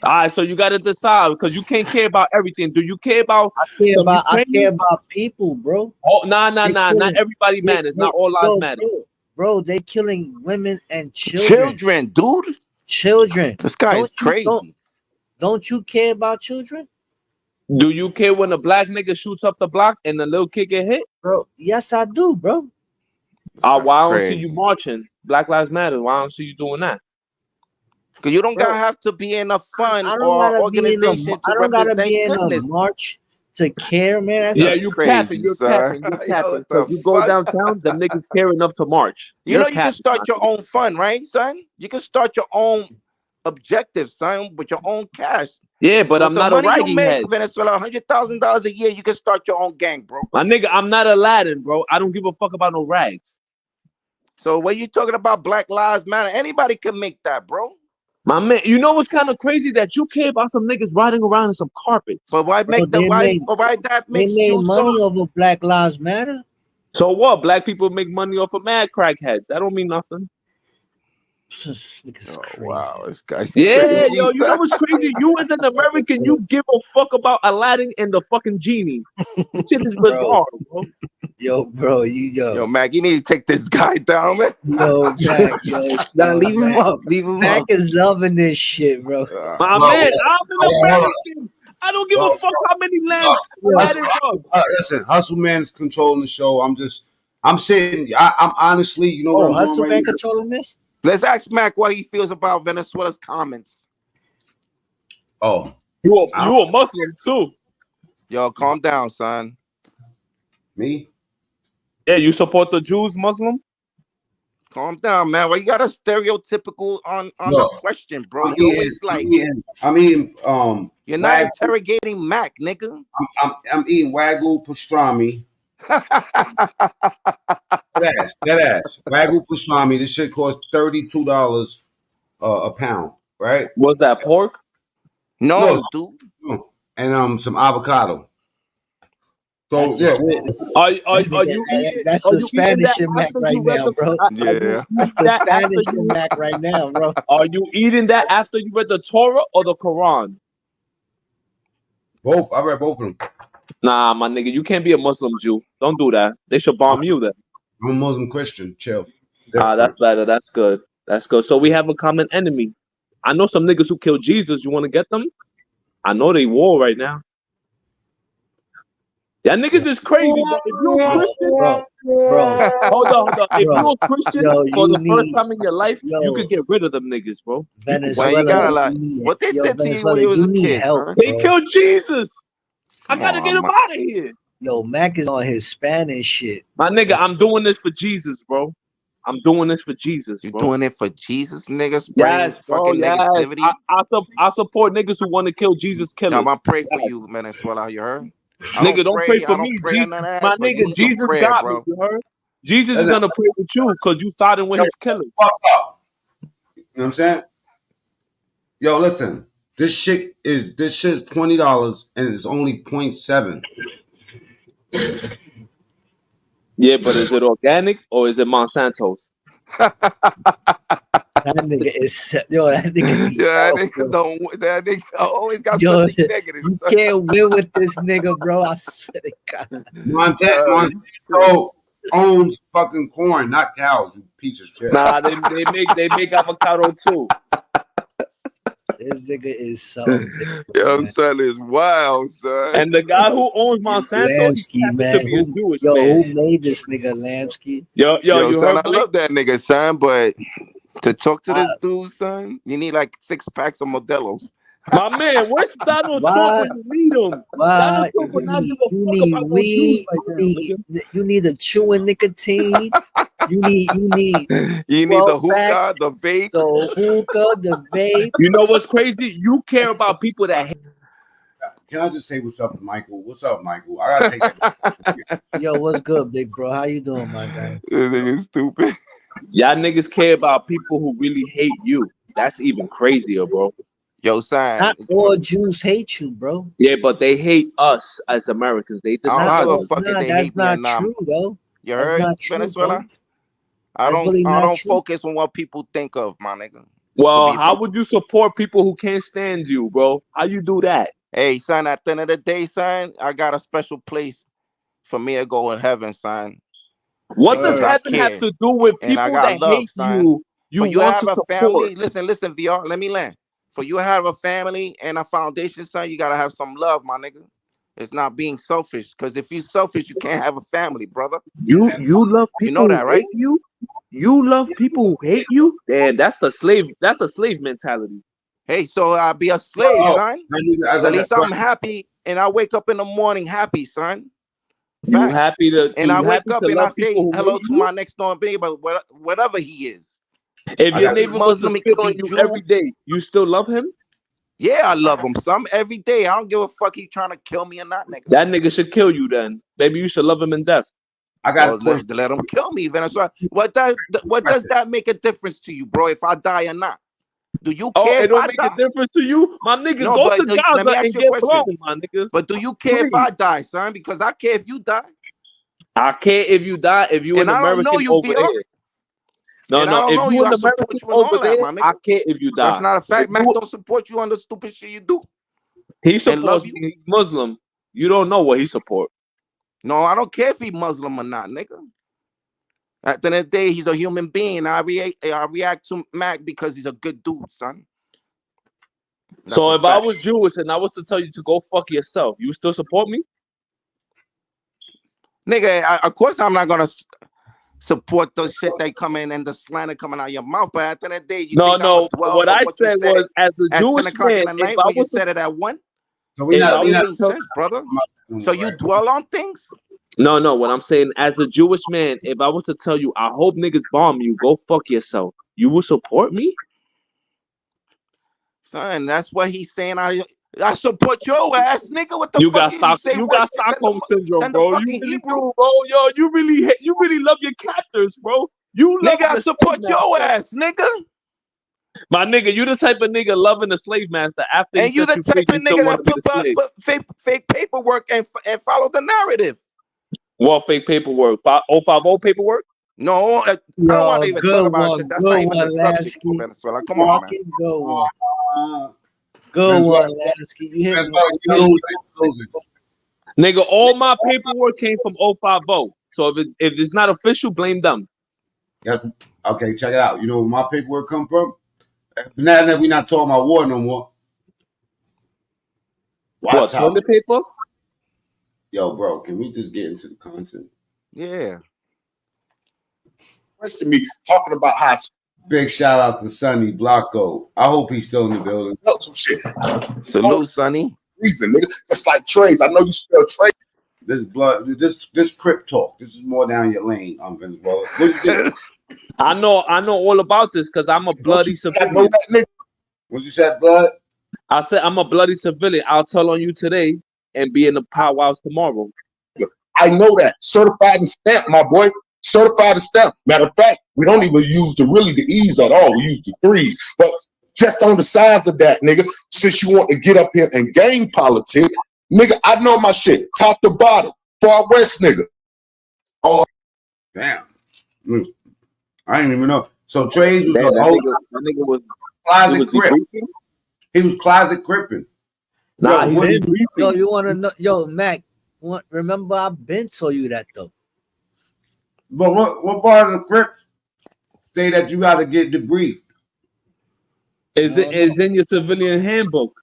All right, so you got to decide because you can't care about everything. Do you care about? I care about people, bro. Oh, nah. Not everybody matters. Not all lives matter. Bro, they killing women and children. Children, dude. Children. This guy is crazy. Don't you care about children? Do you care when a black nigga shoots up the block and the little kid get hit? Bro, yes, I do, bro. Why I don't see you marching? Black Lives Matter. Why I don't see you doing that? Because you don't gotta have to be in a fund or organization to represent goodness. March to care, man. That's you capping. You're capping. You go downtown, the niggas care enough to march. You know, you can start your own fund, right, son? You can start your own objective, son, with your own cash. Yeah, but I'm not a raggy head. The money you make, head. Venezuela, $100,000 a year, you can start your own gang, bro. My nigga, I'm not Aladdin, bro. I don't give a fuck about no rags. So when you talking about Black Lives Matter, anybody can make that, bro. My man, you know what's kind of crazy that you care about some niggas riding around in some carpets. But why make that makes they made you money so over Black Lives Matter? So what? Black people make money off of mad crackheads. That don't mean nothing. Wow, this guy's crazy. Yo, you know what's crazy? You as an American, you give a fuck about Aladdin and the fucking genie. This shit is bizarre, bro. Yo, Mac, you need to take this guy down, man. Yo, Mac, Nah, leave him up. Leave him Mac up. is loving this shit, bro. My man, I'm an American. I don't give a fuck how many lands Aladdin runs. Listen, Hustle Man's controlling the show. I'm sitting. I'm honestly, you know what I'm Hustle doing Man right now? controlling this? Let's ask Mac what he feels about Venezuela's comments. Oh, you a Muslim too? Yo, calm down, son. Me? Yeah, you support the Jews, Muslim? Calm down, man. Why you got a stereotypical on the question, bro? You always like. You're not interrogating Mac, nigga. I'm eating Wagyu pastrami. That ass. Wagyu pastrami. This shit costs $32 a pound, right? Was that pork? No, dude. No. And some avocado. So That's are you eating? That's the Spanish in Mac right now, bro. Yeah, that's the Spanish in Mac right now, bro. Are you eating that after you read the Torah or the Quran? Both. I read both of them. Nah, my nigga, you can't be a Muslim Jew. Don't do that. They should bomb you then. I'm a Muslim Christian. Chill. That's better. That's good. That's good. So we have a common enemy. I know some niggas who killed Jesus. You want to get them? I know they war right now. Y'all niggas is crazy, bro. If you're a Christian, bro. hold on. If you're a Christian for the first need, time in your life, you could get rid of them niggas, bro. Well, you gotta like what they said to you when you was a kid, help, son. They killed Jesus. I gotta on, get him out of here. Yo, Mac is on his Spanish shit. My nigga, I'm doing this for Jesus, bro. I'm doing this for Jesus, You bro. doing it for Jesus, nigga? Spreading fucking yes. negativity. I support niggas who want to kill Jesus killers. I'm gonna pray for you, Venezuela. You heard? Nigga, don't pray for I don't me. pray none of that, My but you nigga, need some Jesus prayer, got bro. me, you heard? Jesus is gonna pray with you because you started with his killers. Fuck up. You know what I'm saying? Yo, listen. This shit is $20 and it's only 0.7. Yeah, but is it organic or is it Monsanto's? That nigga is that nigga. That nigga always got something negative. You can't win with this nigga, bro. I swear to God. Monsanto owns fucking corn, not cows. You piece of shit. Nah, they make avocado too. This nigga is so. Yo, son is wild, son. And the guy who owns Monsanto, Lamsky, man. Who made this nigga Lamsky? Yo, you son, heard I love that nigga, son, but to talk to this dude, son, you need like 6 packs of Modelo's. My man, where's Donald Trump when you need him? Donald Trump would not give a fuck about no Jews like that. You need a chewing nicotine. You need the hookah, the vape. The vape. You know what's crazy? You care about people that hate. Can I just say what's up to Michael? What's up, Michael? I gotta take that. Yo, what's good, big bro? How you doing, my guy? This nigga's stupid. Y'all niggas care about people who really hate you. That's even crazier, bro. Yo, son. Not all Jews hate you, bro. Yeah, but they hate us as Americans. They despise I don't us. give a fuck if they That's hate me or not not. true, though. You That's heard, not true, Venezuela? bro. I That's really not don't true. focus on what people think of, my nigga. Well, how would you support people who can't stand you, bro? How you do that? Hey, son, at the end of the day, son, I got a special place for me to go in heaven, son. What does heaven have to do with people that hate you? For you want have to a support. family. Listen, VR. Let me land. For you to have a family and a foundation, son, you gotta have some love, my nigga. It's not being selfish. Because if you're selfish, you can't have a family, brother. You love people. You know that, right? You love people who hate you. Damn, that's a slave mentality. Hey, so I'll be a slave, son. At least I'm happy, and I wake up in the morning happy, son. You happy to? And I wake up and I say hello to my next door neighbor, whatever he is. If your neighbor was to spit on you every day, you still love him? Yeah, I love him. Some every day. I don't give a fuck he trying to kill me or not, nigga. That nigga should kill you then. Maybe you should love him in death. I got to let him kill me, Venezuela. What does that make a difference to you, bro? If I die or not? Do you care it don't make a difference to you? My nigga, no, go to Gaza let me ask and you a get question. blown, my nigga. But do you care if I die, son? Because I care if you die. I care if you die, if you an American over there. No, if you an American over there, I care if you die. That's not a fact. Mac don't support you on the stupid shit you do. He supports you. He's Muslim. You don't know what he supports. No, I don't care if he's Muslim or not, nigga. At the end of the day, he's a human being. I react to Mac because he's a good dude, son. So if I was Jewish and I was to tell you to go fuck yourself, you still support me? Nigga, of course I'm not gonna support the shit that come in and the slander coming out of your mouth. But at the end of the day, you think I'm 12. What I said was, as a Jewish 10 o'clock man, in the night when you said it at 1. So we not sense, brother. So you dwell on things. No. What I'm saying, as a Jewish man, if I was to tell you, I hope niggas bomb you, go fuck yourself, you will support me? Son, that's what he's saying. I support your ass, nigga. What the fuck you got Stockholm syndrome, bro. You really do, bro. Yo, you really love your captors, bro. Nigga, I support your ass, nigga. My nigga, you the type of nigga loving the slave master after. And you the type of nigga that put fake paperwork and follow the narrative. What fake paperwork? 050 paperwork? No, I don't want to even talk about it. That's not even the subject, Venezuela. Come on, man. Good one. Good one, Lamsky. You hit me. Nigga, all my paperwork came from 050. So if it's not official, blame them. Yes. Okay, check it out. You know where my paperwork come from? Now that we're not talking about war no more. What, toilet paper? Yo, bro, can we just get into the content? Yeah. Question me talking about how big shout out to Sonny Blanco. I hope he's still in the building. Some shit. Salute, Sonny. Reason, nigga. Just like trades. I know you spell trade. This blood, this Crip talk. This is more down your lane, Venezuela. What you think? I know all about this because I'm a bloody civilian. What you said, blood? I said I'm a bloody civilian. I'll tell on you today and be in the powwows tomorrow. I know that. Certified and stamped, my boy. Certified and stamped. Matter of fact, we don't even use the E's at all. We use the 3s. But just on the sides of that, nigga, since you want to get up here and game politics, nigga, I know my shit. Top to bottom. Far West, nigga. Oh, damn. I didn't even know. So Trades was that nigga was closet crip. He was closet cripping. Nah, yo, you want to know? Yo, Mac, remember I've been told you that though. But what part of the Crips say that you got to get debriefed? Is in your civilian handbook?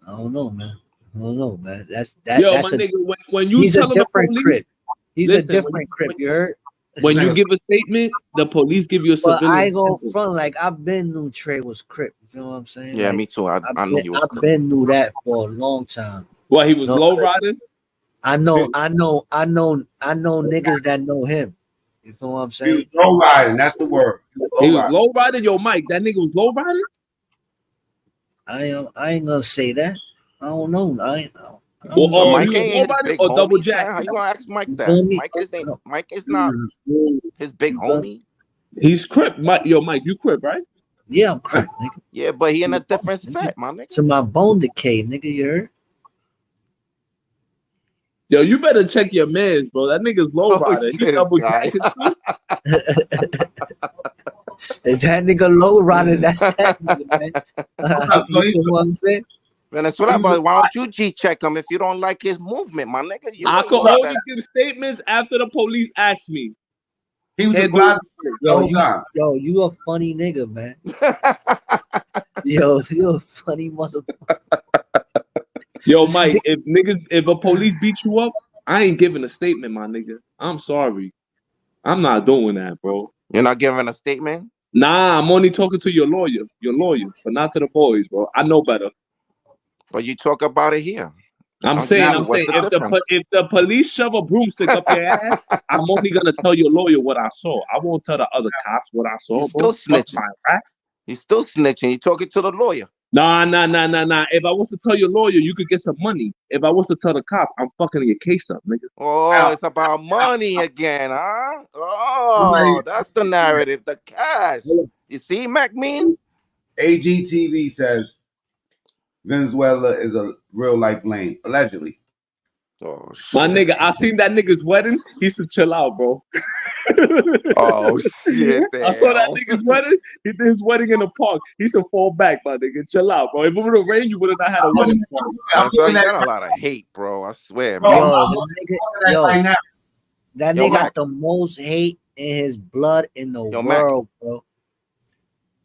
I don't know, man. I don't know, man. That's my nigga. When you he's tell a different the police, Crip. He's listen, a different Crip. You heard? When you give a statement, the police give you a civilian. But I ain't going front like I've been knew Trey was Crip. You know what I'm saying? Yeah, like, me too. I knew he was. I've been knew that for a long time. Well, he was low riding. I know niggas that know him. You feel what I'm saying? He was low riding. That's the word. He was low riding. Yo, Mike, that nigga was low riding. I ain't gonna say that. I don't know. Mike ain't his big homie. Double jack. How you gonna ask Mike that? Mike is not his big homie. He's Crip. Mike, you Crip, right? Yeah, I'm Crip, nigga. Yeah, but he in a different set, my nigga. To my bone decay, nigga. You heard? Yo, you better check your mans, bro. That nigga's low rider. He double jacking too. Is that nigga low rider? That's that nigga, man. You know what I'm saying? Venezuela, but why don't you G-check him if you don't like his movement, my nigga? I can only give statements after the police ask me. He was a closet. Yo, you a funny nigga, man. Yo, you a funny motherfucker. Yo, Mike, if a police beat you up, I ain't giving a statement, my nigga. I'm sorry. I'm not doing that, bro. You're not giving a statement? Nah, I'm only talking to your lawyer, but not to the boys, bro. I know better. But you talk about it here. I'm saying if the police shove a broomstick up your ass, I'm only gonna tell your lawyer what I saw. I won't tell the other cops what I saw. You're still snitching. You're still snitching. You're talking to the lawyer. Nah. If I was to tell your lawyer, you could get some money. If I was to tell the cop, I'm fucking your case up, nigga. Oh, it's about money again, huh? Oh, that's the narrative. The cash. You see, Mac mean? AGTV says Venezuela is a real life lane, allegedly. Oh shit. My nigga, I seen that nigga's wedding. He should chill out, bro. Oh shit! Damn. I saw that nigga's wedding. He did his wedding in the park. He should fall back, my nigga. Chill out, bro. If it would have rained, you would have not had a wedding party. So you got a lot of hate, bro. I swear, bro, man. That nigga got the most hate in his blood in the world, bro.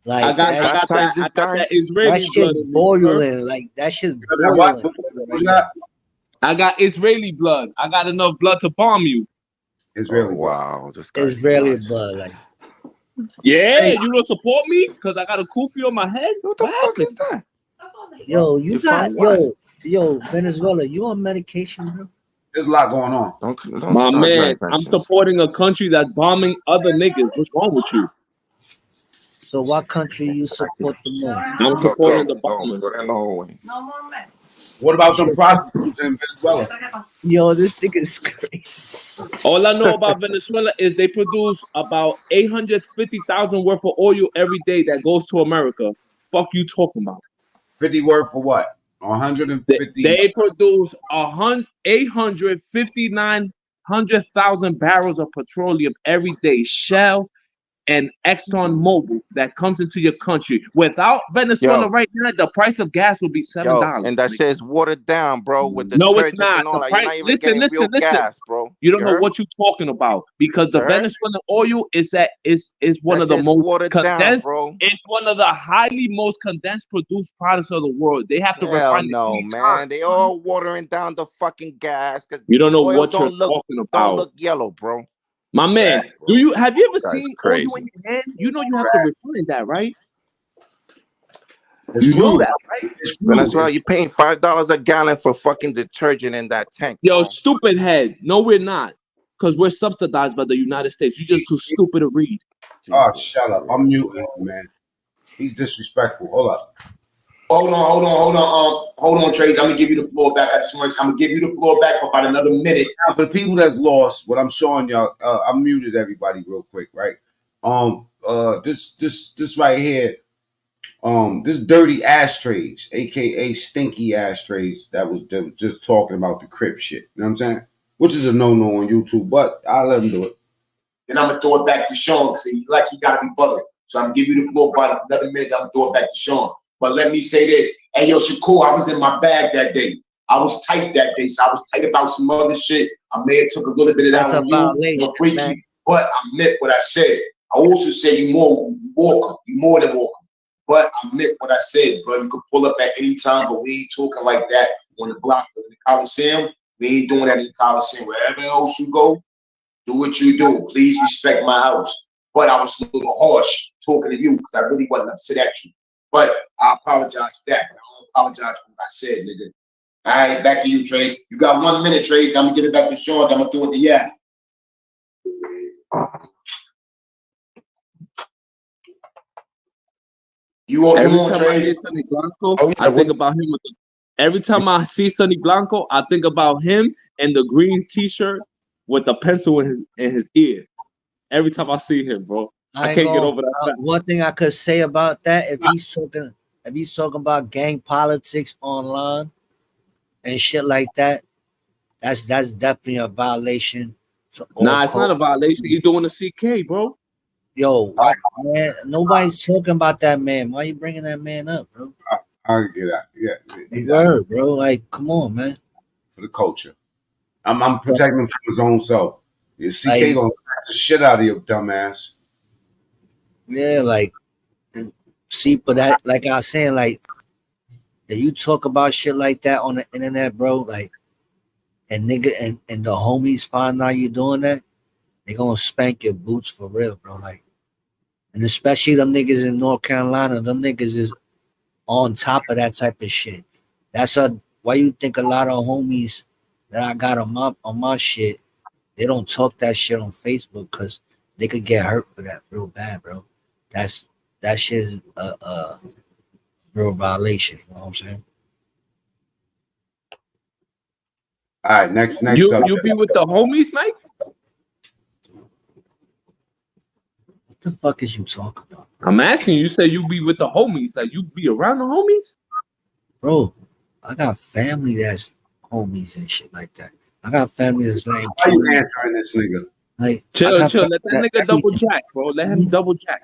Like I got that Israeli that shit's boiling. Like that shit's boiling. I got Israeli blood. I got enough blood to bomb you. Israeli. Wow, this guy. Israeli blood. Like, yeah, you don't support me because I got a kufi on my head. What the fuck is that? Yo, you got yo Venezuela. You on medication, bro? There's a lot going on. Don't my man, I'm supporting a country that's bombing other niggas. What's wrong with you? So what country you support the most? I'm supporting the bombers. No more mess. What about some prostitutes in Venezuela? Yo, this thing is crazy. All I know about Venezuela is they produce about 850,000 worth of oil every day that goes to America. Fuck you talking about? 50 worth for what? 150. They produce 859,000 barrels of petroleum every day. Shell and Exxon Mobil that comes into your country. Without Venezuela right now, the price of gas will be $7. And that shit is watered down, bro. With the no, it's not. And all that. You're not even getting real gas, bro. You don't know heard? what you're talking about because the You heard? Venezuelan oil is one That of the shit's most watered down, condensed. bro. It's one of the highly most condensed produced products of the world. They have to Hell refine it no, 3 man. times. They all watering down the fucking gas because You don't know oil what you're talking don't about. look yellow, bro. My man, Bad, bro. have you ever That's seen crazy. oil in your hand? You know you have to refine that, right? It's You know crude. that, right? It's That's crude. why you're paying $5 a gallon for fucking detergent in that tank. Yo, Bro. stupid head. No, we're not. Because we're subsidized by the United States. You're just too stupid to read. Oh, shut up. I'm muting him, man. He's disrespectful. Hold up. Hold on, Trace. I'm gonna give you the floor back. I'm gonna give you the floor back for about another minute. Now, for the people that's lost, what I'm showing y'all, I muted everybody real quick, right? This right here, this dirty ashtrays, aka stinky ashtrays, that was just talking about the Crip shit. You know what I'm saying? Which is a no-no on YouTube, but I'll let him do it. Then I'm gonna throw it back to Sean. See, like he gotta be bothered. So I'm gonna give you the floor for about another minute. I'm gonna throw it back to Sean. But let me say this. Hey, yo, Shakur, I was in my bag that day. I was tight that day. So I was tight about some other shit. I may have took a little bit of that on you, no freaky, but I meant what I said. I also said you more welcome. You more than welcome. But I meant what I said, bro. You could pull up at any time, but we ain't talking like that on the block of the Coliseum. We ain't doing that in the Coliseum. Wherever else you go, do what you do. Please respect my house. But I was a little harsh talking to you because I really wasn't upset at you. But I apologize for that. I don't apologize for what I said, nigga. All right, back to you, Trace. You got 1 minute, Trace. I'm gonna give it back to Sean. I'm gonna do it to yeah. Every time I hear Sonny Blanco, I think about him. Every time I see Sonny Blanco, I think about him and the green T-shirt with the pencil in his ear. Every time I see him, bro, I can't get over that. One thing I could say about that, if he's talking about gang politics online and shit like that, that's definitely a violation. Nah, it's not a violation. He's doing a CK, bro. Yo, man, nobody's talking about that man. Why you bringing that man up, bro? I'll get out. Yeah, Word, bro. Like, come on, man. For the culture, I'm protecting him from his own self. Your CK Like, gonna smack the shit out of your dumbass. Yeah, like, see, but that, like I was saying, like, if you talk about shit like that on the internet, bro, like, and nigga, and the homies find out you doing that, they gonna spank your boots for real, bro. Like, and especially them niggas in North Carolina, them niggas is on top of that type of shit. That's why you think a lot of homies that I got on my shit, they don't talk that shit on Facebook because they could get hurt for that real bad, bro. That shit is a real violation. You know what I'm saying? All right, next You subject. be with the homies, Mike? What the fuck is you talking about? I'm asking you. You say you be with the homies, like you be around the homies, bro. I got family that's homies and shit like that. I got family that's like. Why you answering this nigga? Like, chill. Let that nigga double jack, bro. Let him double jack.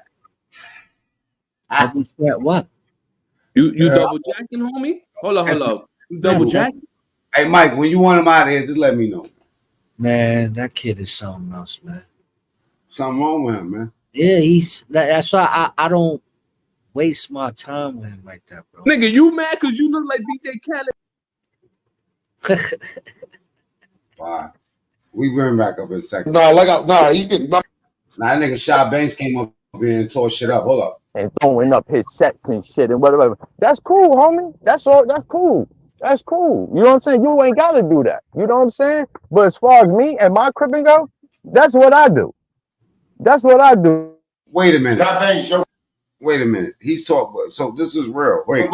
Double jack what? You double jacking, homie? Hold up. You double jack? Hey, Mike, when you want him out of here, just let me know. Man, that kid is something else, man. Something wrong with him, man. Yeah, that's why I don't waste my time with him like that, bro. Nigga, you mad because you look like DJ Khaled? Wow. We bring back up in a second. You can. That nigga Shy Banks came up here and tore shit up. Hold up. And throwing up his sets and shit and whatever. That's cool, homie. That's all. That's cool. That's cool. You know what I'm saying? You ain't got to do that. You know what I'm saying? But as far as me and my cripping go, that's what I do. That's what I do. Wait a minute. Wait a minute. He's talking. So this is real. Wait.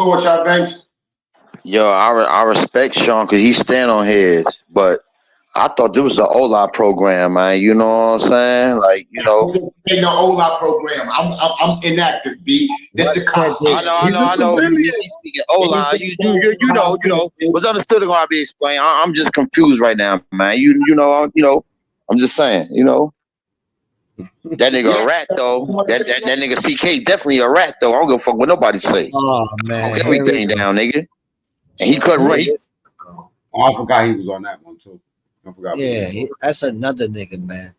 Yo, I respect Sean because he stand on his, but I thought this was an OLA program, man. You know what I'm saying? Like, you know. Ain't no OLA program. I'm inactive, B. This the Coliseum. I know. You speaking OLA. You know. What's understood is gonna be explained. I'm just confused right now, man. You know. I'm just saying. You know. That nigga a rat though. That nigga CK definitely a rat though. I don't give a fuck what nobody say. Oh man, Hold everything down, nigga. And he couldn't run. Oh, I forgot he was on that one too. I forgot. Yeah, that's another nigga, man.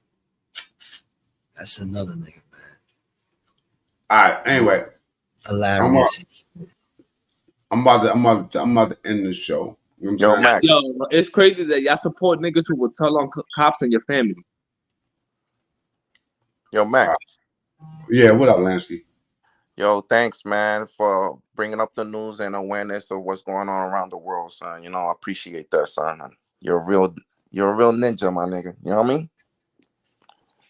That's another nigga, man. All right. Anyway, hilarious. I'm about to end the show. You know what I'm saying? Yo, it's crazy that y'all support niggas who will tell on cops and your family. Yo, Mac. Yeah, what up, Lansky? Yo, thanks, man, for bringing up the news and awareness of what's going on around the world, son. You know, I appreciate that, son. You're a real ninja, my nigga. You know what I mean?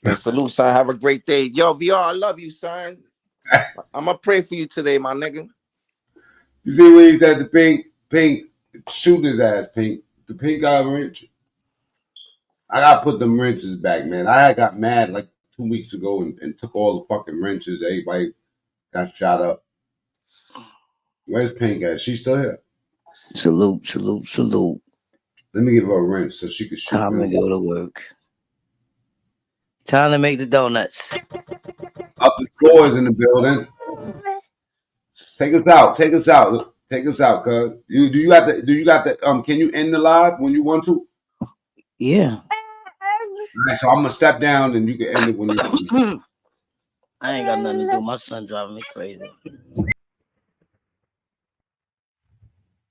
And salute, son. Have a great day. Yo, VR, I love you, son. I'm gonna pray for you today, my nigga. You see what he said to Pink, shoot his ass, Pink. The Pink got a wrench. I gotta put them wrenches back, man. I got mad like 2 weeks ago and took all the fucking wrenches. Everybody got shot up. Where's Pink at? She still here? Salute, salute, salute. Let me give her a wrench so she can shoot. Time to go to work. Time to make the donuts. Up the scores in the building. Take us out. Take us out. Take us out, cuz. Do you got the can you end the live when you want to? Yeah. All right, so I'm gonna step down and you can end it when you want to. I ain't got nothing to do. My son driving me crazy.